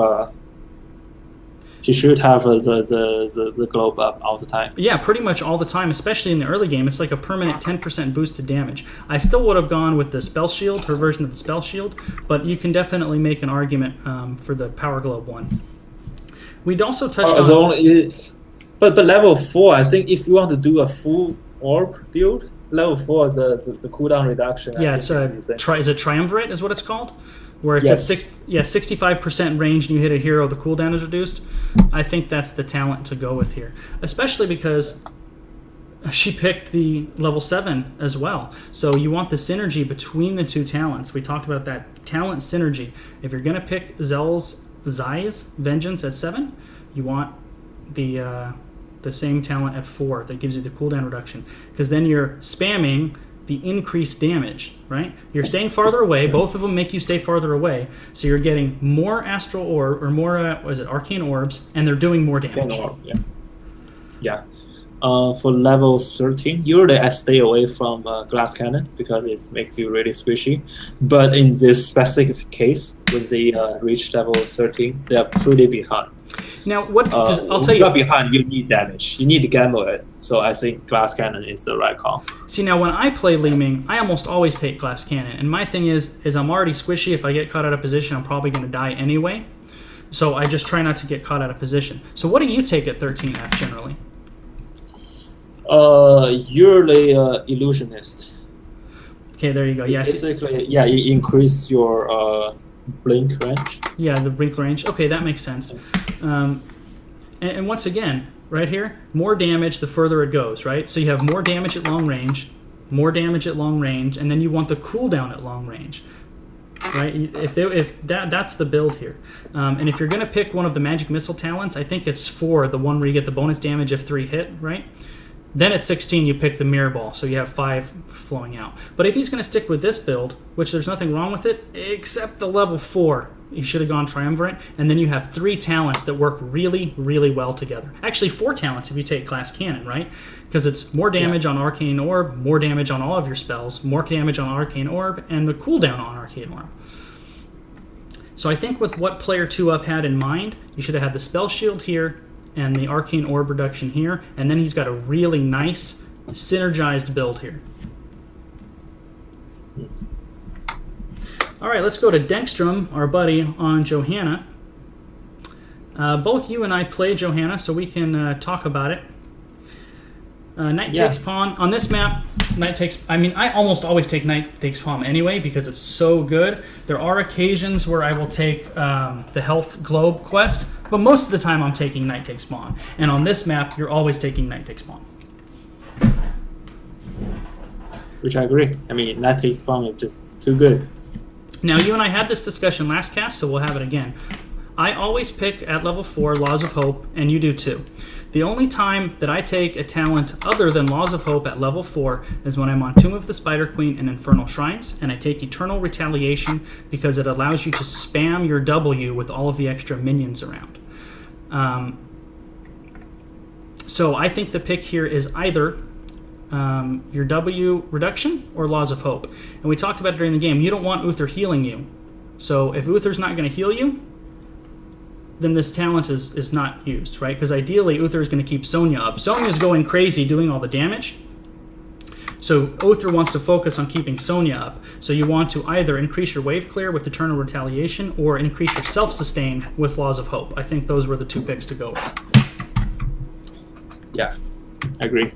she should have the globe up all the time. Yeah, pretty much all the time, especially in the early game. It's like a permanent 10% boost to damage. I still would have gone with the Spell Shield, her version of the Spell Shield, but you can definitely make an argument for the Power Globe one. We'd also touched on... But level 4, I think if you want to do a full orb build, level 4 is the cooldown reduction. Yeah, is it Triumvirate is what it's called? Where it's at 65% range and you hit a hero, the cooldown is reduced. I think that's the talent to go with here. Especially because she picked the level 7 as well. So you want the synergy between the two talents. We talked about that talent synergy. If you're going to pick Zai's Vengeance at 7, you want the same talent at 4 that gives you the cooldown reduction. Because then you're spamming the increased damage, right? You're staying farther away. Both of them make you stay farther away. So you're getting more Astral Orb, or more, Arcane Orbs, and they're doing more damage. Yeah. For level 13, usually I stay away from Glass Cannon because it makes you really squishy. But in this specific case, when they reach level 13, they are pretty behind. Now, I'll tell you, behind, you need damage. You need to gamble it. So I think Glass Cannon is the right call. See, now when I play Li-Ming, I almost always take Glass Cannon. And my thing is I'm already squishy. If I get caught out of position, I'm probably going to die anyway. So I just try not to get caught out of position. So what do you take at 13F generally? Usually Illusionist. Okay, there you go. Yeah, basically, you increase your blink range. Yeah, the blink range. Okay, that makes sense. And once again, right here, more damage the further it goes, right? So you have more damage at long range, and then you want the cooldown at long range, right? That's the build here. And if you're going to pick one of the Magic Missile talents, I think it's 4, the one where you get the bonus damage if 3 hit, right? Then at 16, you pick the Mirror Ball, so you have 5 flowing out. But if he's going to stick with this build, which there's nothing wrong with it, except the level 4, you should have gone Triumvirate, and then you have 3 talents that work really, really well together. Actually, 4 talents if you take Glass Cannon, right? Because it's more damage on Arcane Orb, more damage on all of your spells, more damage on Arcane Orb, and the cooldown on Arcane Orb. So I think with what player 2 up had in mind, you should have had the Spell Shield here, and the Arcane Orb reduction here, and then he's got a really nice synergized build here. All right, let's go to Denkstrom, our buddy, on Johanna. Both you and I play Johanna, so we can talk about it. Knight takes pawn. On this map, Knight takes... I mean, I almost always take Knight takes pawn anyway because it's so good. There are occasions where I will take the Health Globe quest, but most of the time I'm taking Knight takes pawn. And on this map, you're always taking Knight takes pawn. Which I agree. I mean, Knight takes pawn is just too good. Now, you and I had this discussion last cast, so we'll have it again. I always pick at level 4 Laws of Hope, and you do too. The only time that I take a talent other than Laws of Hope at level 4 is when I'm on Tomb of the Spider Queen and Infernal Shrines, and I take Eternal Retaliation because it allows you to spam your W with all of the extra minions around. So I think the pick here is either your W reduction or Laws of Hope. And we talked about it during the game. You don't want Uther healing you. So if Uther's not going to heal you, then this talent is not used, right? Because ideally, Uther is going to keep Sonya up. Sonya's going crazy doing all the damage. So Uther wants to focus on keeping Sonya up. So you want to either increase your wave clear with Eternal Retaliation or increase your self-sustain with Laws of Hope. I think those were the 2 picks to go with. Yeah, I agree.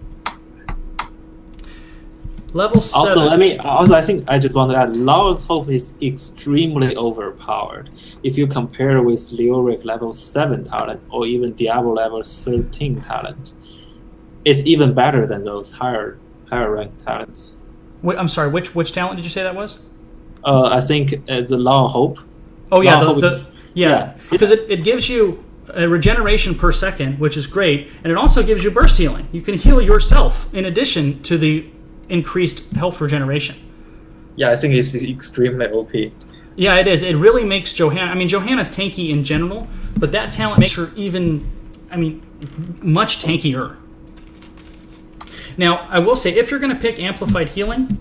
Level 7. I think I just want to add, Laws of Hope is extremely overpowered. If you compare with Leoric level 7 talent or even Diablo level 13 talent, it's even better than those higher ranked talents. Wait, I'm sorry, which talent did you say that was? I think the Law of Hope. Oh yeah, because it gives you a regeneration per second, which is great, and it also gives you burst healing. You can heal yourself in addition to the increased health regeneration. Yeah, I think it's extremely OP. Yeah, it is. It really makes Johanna... I mean, Johanna's tanky in general, but that talent makes her even... I mean, much tankier. Now, I will say, if you're going to pick Amplified Healing,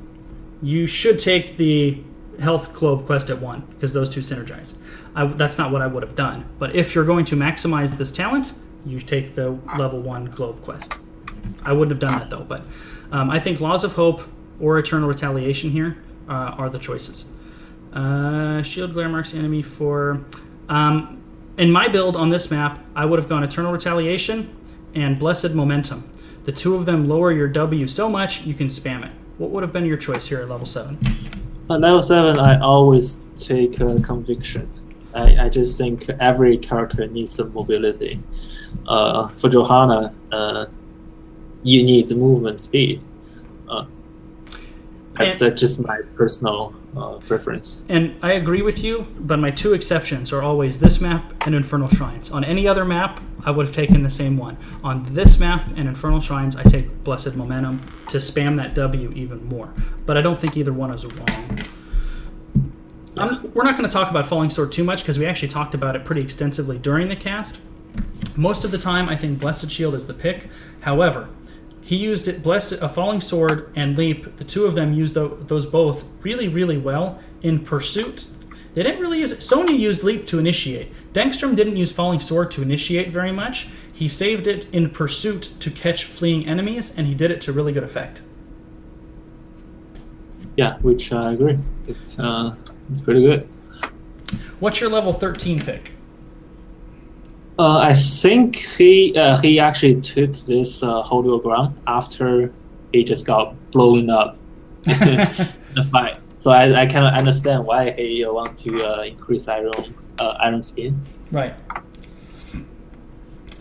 you should take the Health Globe quest at 1, because those two synergize. That's not what I would have done. But if you're going to maximize this talent, you take the level 1 Globe quest. I wouldn't have done that, though. But I think Laws of Hope or Eternal Retaliation here are the choices. Shield Glare marks the enemy for... in my build on this map, I would have gone Eternal Retaliation and Blessed Momentum. The two of them lower your W so much, you can spam it. What would have been your choice here at level 7? At level 7, I always take Conviction. I just think every character needs some mobility. For Johanna, you need the movement speed. That's just my personal preference. And I agree with you, but my two exceptions are always this map and Infernal Shrines. On any other map, I would have taken the same one. On this map and Infernal Shrines, I take Blessed Momentum to spam that W even more. But I don't think either one is wrong. We're not going to talk about Falling Sword too much because we actually talked about it pretty extensively during the cast. Most of the time, I think Blessed Shield is the pick. However, he used it, a Falling Sword and Leap. The two of them used those both really, really well in Pursuit. They didn't really use it. Sonya used Leap to initiate. Dengstrom didn't use Falling Sword to initiate very much. He saved it in Pursuit to catch fleeing enemies, and he did it to really good effect. Yeah, which I agree. It's pretty good. What's your level 13 pick? I think he actually took this Holy Ground after he just got blown up in the fight. So I kind of understand why he want to increase Iron Skin. Right.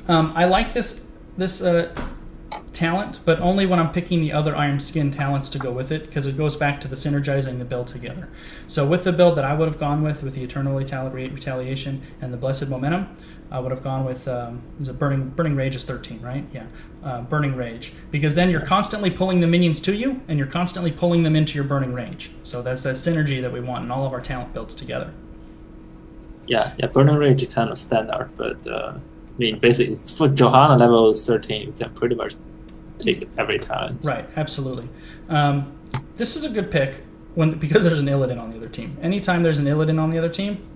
I like this talent, but only when I'm picking the other Iron Skin talents to go with it, because it goes back to the synergizing the build together. So with the build that I would have gone with the Eternal Retaliation and the Blessed Momentum, I would have gone with Burning Rage is 13, right? Yeah, Burning Rage, because then you're constantly pulling the minions to you, and you're constantly pulling them into your Burning Rage. So that's that synergy that we want in all of our talent builds together. Yeah, Burning Rage is kind of standard, but I mean, basically for Johanna level 13, you can pretty much take every talent. Right, absolutely. This is a good pick because there's an Illidan on the other team. Anytime there's an Illidan on the other team,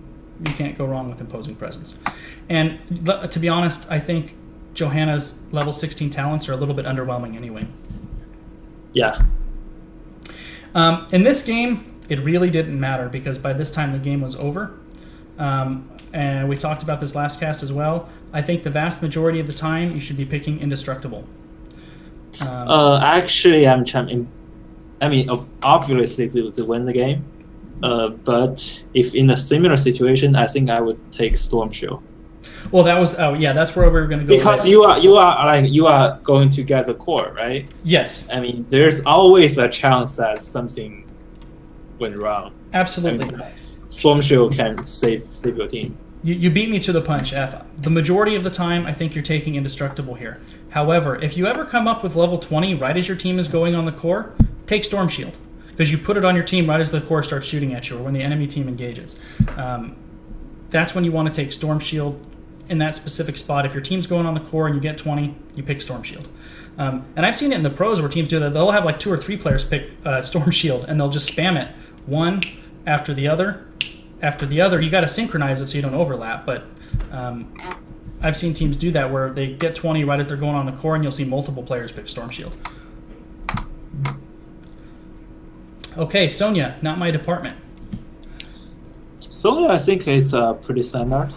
you can't go wrong with Imposing Presence. And to be honest, I think Johanna's level 16 talents are a little bit underwhelming anyway. Yeah. In this game, it really didn't matter because by this time the game was over. And we talked about this last cast as well. I think the vast majority of the time you should be picking Indestructible. Actually, obviously to win the game. But if in a similar situation, I think I would take Storm Shield. Well, that's where we were going to go. Because you are going to get the core, right? Yes. I mean, there's always a chance that something went wrong. Absolutely. Storm Shield can save your team. You beat me to the punch, F. The majority of the time, I think you're taking Indestructible here. However, if you ever come up with level 20 right as your team is going on the core, take Storm Shield. Because you put it on your team right as the core starts shooting at you or when the enemy team engages. That's when you want to take Storm Shield in that specific spot. If your team's going on the core and you get 20, you pick Storm Shield. And I've seen it in the pros where teams do that. They'll have like 2 or 3 players pick Storm Shield and they'll just spam it one after the other. After the other, you got to synchronize it so you don't overlap. But I've seen teams do that where they get 20 right as they're going on the core and you'll see multiple players pick Storm Shield. Okay, Sonya, not my department. Sonya, I think is pretty standard.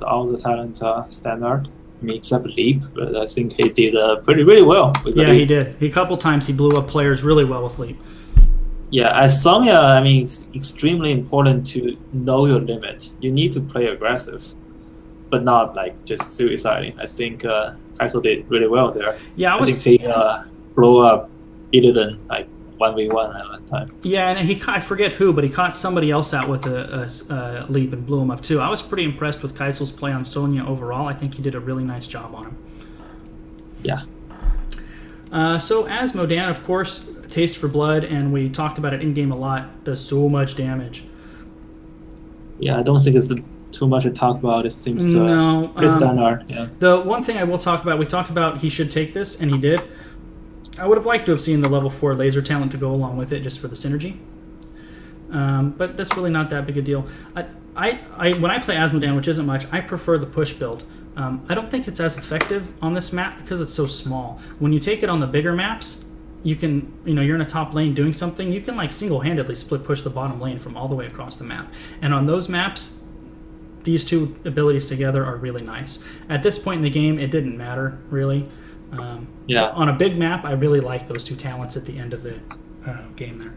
All the talents are standard. I mean, except Leap, but I think he did really well with Leap. He did. A couple times he blew up players really well with Leap. Yeah, as Sonya, I mean, it's extremely important to know your limit. You need to play aggressive, but not like just suiciding. I think Kai'Sa did really well there. Yeah, I think he blew up Illidan like 1v1 at one time. Yeah, and I forget who, but he caught somebody else out with a Leap and blew him up too. I was pretty impressed with Kai'Sa's play on Sonya overall. I think he did a really nice job on him. Yeah. So as Modan, of course, Taste for Blood, and we talked about it in game a lot. Does so much damage. Yeah, I don't think it's too much to talk about. It seems pretty standard. Yeah. The one thing I will talk about, we talked about he should take this, and he did. I would have liked to have seen the level 4 laser talent to go along with it just for the synergy. But that's really not that big a deal. When I play Asmodan, which isn't much, I prefer the push build. I don't think it's as effective on this map because it's so small. When you take it on the bigger maps, you can, you're in a top lane doing something, you can like single-handedly split push the bottom lane from all the way across the map. And on those maps, these two abilities together are really nice. At this point in the game, it didn't matter, really. On a big map, I really like those two talents at the end of the game there.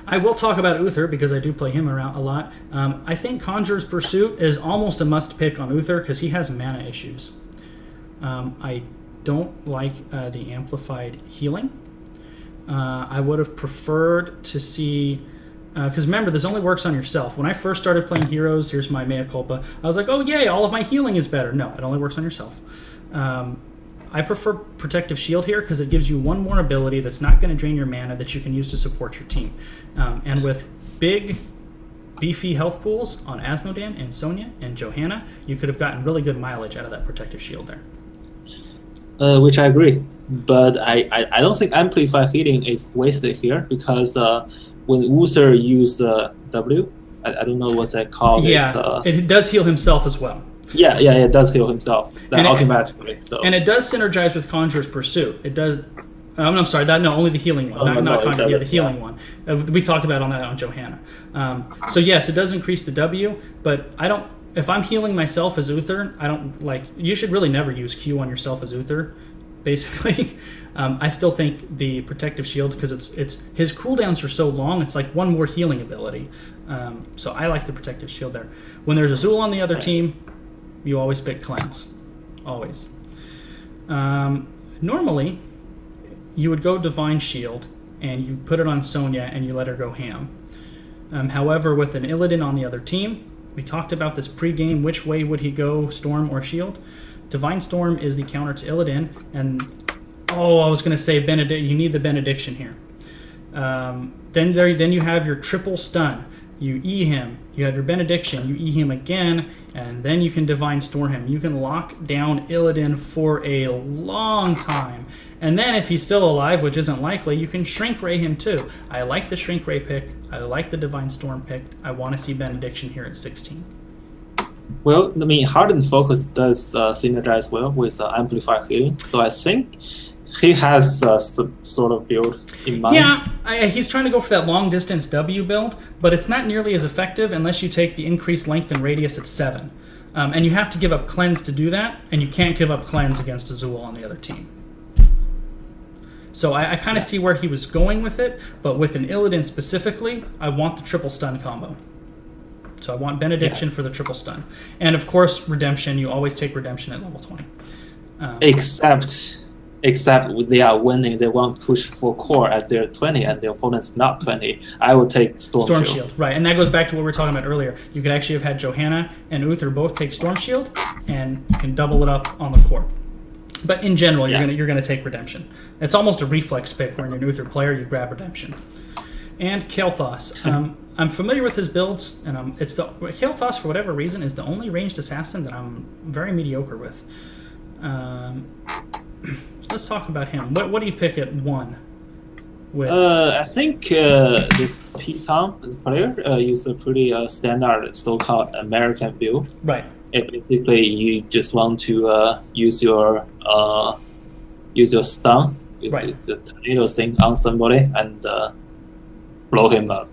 I will talk about Uther because I do play him around a lot. I think Conjurer's Pursuit is almost a must-pick on Uther because he has mana issues. I don't like the Amplified Healing. I would have preferred to see... Because remember, this only works on yourself. When I first started playing Heroes, here's my mea culpa, I was like, oh yay, all of my healing is better. No, it only works on yourself. I prefer Protective Shield here because it gives you one more ability that's not going to drain your mana that you can use to support your team. And with big, beefy health pools on Asmodan and Sonya and Johanna, you could have gotten really good mileage out of that Protective Shield there. Which I agree. But I don't think Amplified Healing is wasted here because when Uther uses W, I don't know what's that called. Yeah, it does heal himself as well. Yeah, it does heal himself automatically. And it does synergize with Conjurer's Pursuit. It does. I'm sorry, only the healing one, not Conjurer. Yeah, the healing one. We talked about that on Johanna. So yes, it does increase the W, but I don't. If I'm healing myself as Uther, I don't like. You should really never use Q on yourself as Uther. Basically, I still think the Protective Shield because it's his cooldowns are so long. It's like one more healing ability. So I like the Protective Shield there. When there's Azul on the other team, you always pick Cleanse. Always. Normally, you would go Divine Shield, and you put it on Sonya, and you let her go ham. However, with an Illidan on the other team, we talked about this pre-game, which way would he go, Storm or Shield? Divine Storm is the counter to Illidan, and, I was going to say you need the Benediction here. Then you have your triple stun. You E him, you have your Benediction, you E him again, and then you can Divine Storm him. You can lock down Illidan for a long time. And then if he's still alive, which isn't likely, you can Shrink Ray him too. I like the Shrink Ray pick. I like the Divine Storm pick. I want to see Benediction here at 16. Well, Hardened Focus does synergize well with Amplified Healing, so I think he has some sort of build in mind. Yeah, he's trying to go for that long distance W build, but it's not nearly as effective unless you take the increased length and radius at 7. And you have to give up Cleanse to do that, and you can't give up Cleanse against Azul on the other team. So I kind of see where he was going with it, but with an Illidan specifically, I want the triple stun combo. So I want Benediction for the triple stun. And of course, Redemption. You always take Redemption at level 20. Except they are winning, they want to push for core at their 20 and the opponent's not 20. I will take Storm Shield. Right, and that goes back to what we were talking about earlier. You could actually have had Johanna and Uther both take Storm Shield, and you can double it up on the core. But in general, you're gonna take Redemption. It's almost a reflex pick where you're an Uther player, you grab Redemption. And Kael'thas. I'm familiar with his builds, and Kael'thas, for whatever reason, is the only ranged assassin that I'm very mediocre with. Let's talk about him. What do you pick at 1? With? I think this P-Tom player used a pretty standard so-called American build. Right. Basically, you just want to use your stun, use the tornado thing on somebody, and blow him up.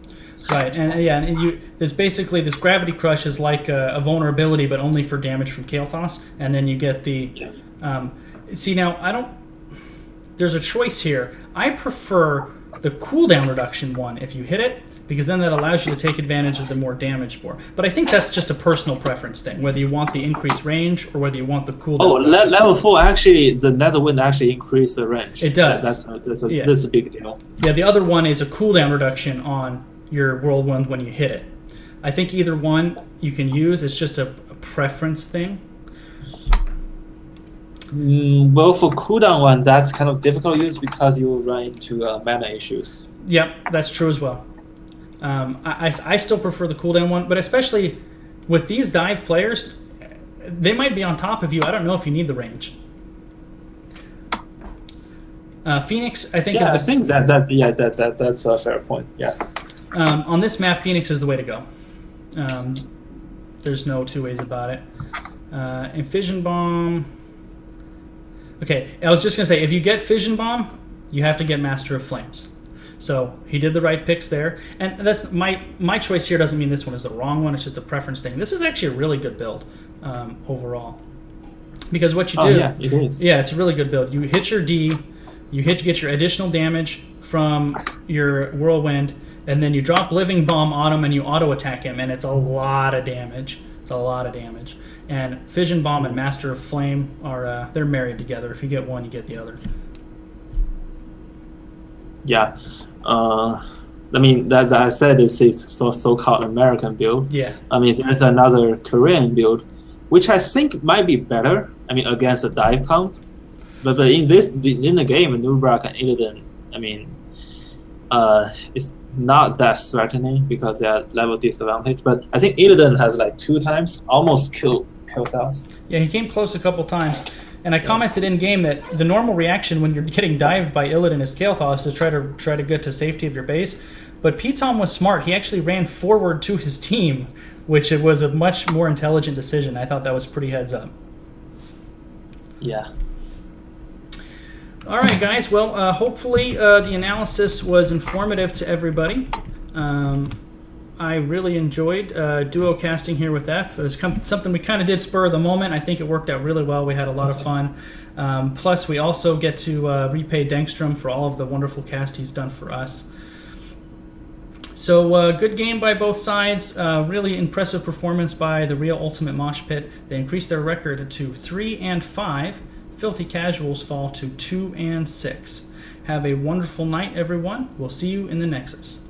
Right, and there's basically this Gravity Crush is like a vulnerability, but only for damage from Kael'thas, and then you get the. See now, there's a choice here. I prefer the cooldown reduction one if you hit it, because then that allows you to take advantage of the more damage for. But I think that's just a personal preference thing, whether you want the increased range or whether you want the cooldown. Level 4 actually, the Nether Wind actually increased the range. It does. That's a big deal. Yeah, the other one is a cooldown reduction on your Whirlwind when you hit it. I think either one you can use. It's just a preference thing. Well, for cooldown one, that's kind of difficult to use because you run into mana issues. Yep, that's true as well. I still prefer the cooldown one, but especially with these dive players, they might be on top of you. I don't know if you need the range. Phoenix, I think, Yeah, I is the, think that's a fair point. Yeah. on this map, Phoenix is the way to go. There's no two ways about it. And Fission Bomb. Okay, I was just gonna say, if you get Fission Bomb, you have to get Master of Flames. So he did the right picks there, and that's my choice here. Doesn't mean this one is the wrong one. It's just a preference thing. This is actually a really good build overall, because what you do, yeah, it is. yeah, it's a really good build. You hit your D, you get your additional damage from your Whirlwind, and then you drop Living Bomb on him and you auto attack him, and it's a lot of damage. It's a lot of damage. And Fission Bomb and Master of Flame are they're married together. If you get one, you get the other. Yeah. I mean, as I said, this is so-called American build. Yeah. I mean, there's another Korean build, which I think might be better. I mean, against the dive count, but in the game, Nubrak and Illidan, I mean, it's not that threatening because they are level disadvantage. But I think Illidan has like 2 times almost kill us. Yeah, he came close a couple times. And I commented in game that the normal reaction when you're getting dived by Illidan as Kael'thas is to try to get to safety of your base. But P-Tom was smart. He actually ran forward to his team, which it was a much more intelligent decision. I thought that was pretty heads up. Yeah. All right, guys. Well, hopefully the analysis was informative to everybody. I really enjoyed duo casting here with F. It was something we kind of did spur of the moment. I think it worked out really well. We had a lot of fun. Plus, we also get to repay Dengstrom for all of the wonderful cast he's done for us. So, good game by both sides. Really impressive performance by the Real Ultimate Mosh Pit. They increased their record to 3-5. Filthy Casuals fall to 2-6. Have a wonderful night, everyone. We'll see you in the Nexus.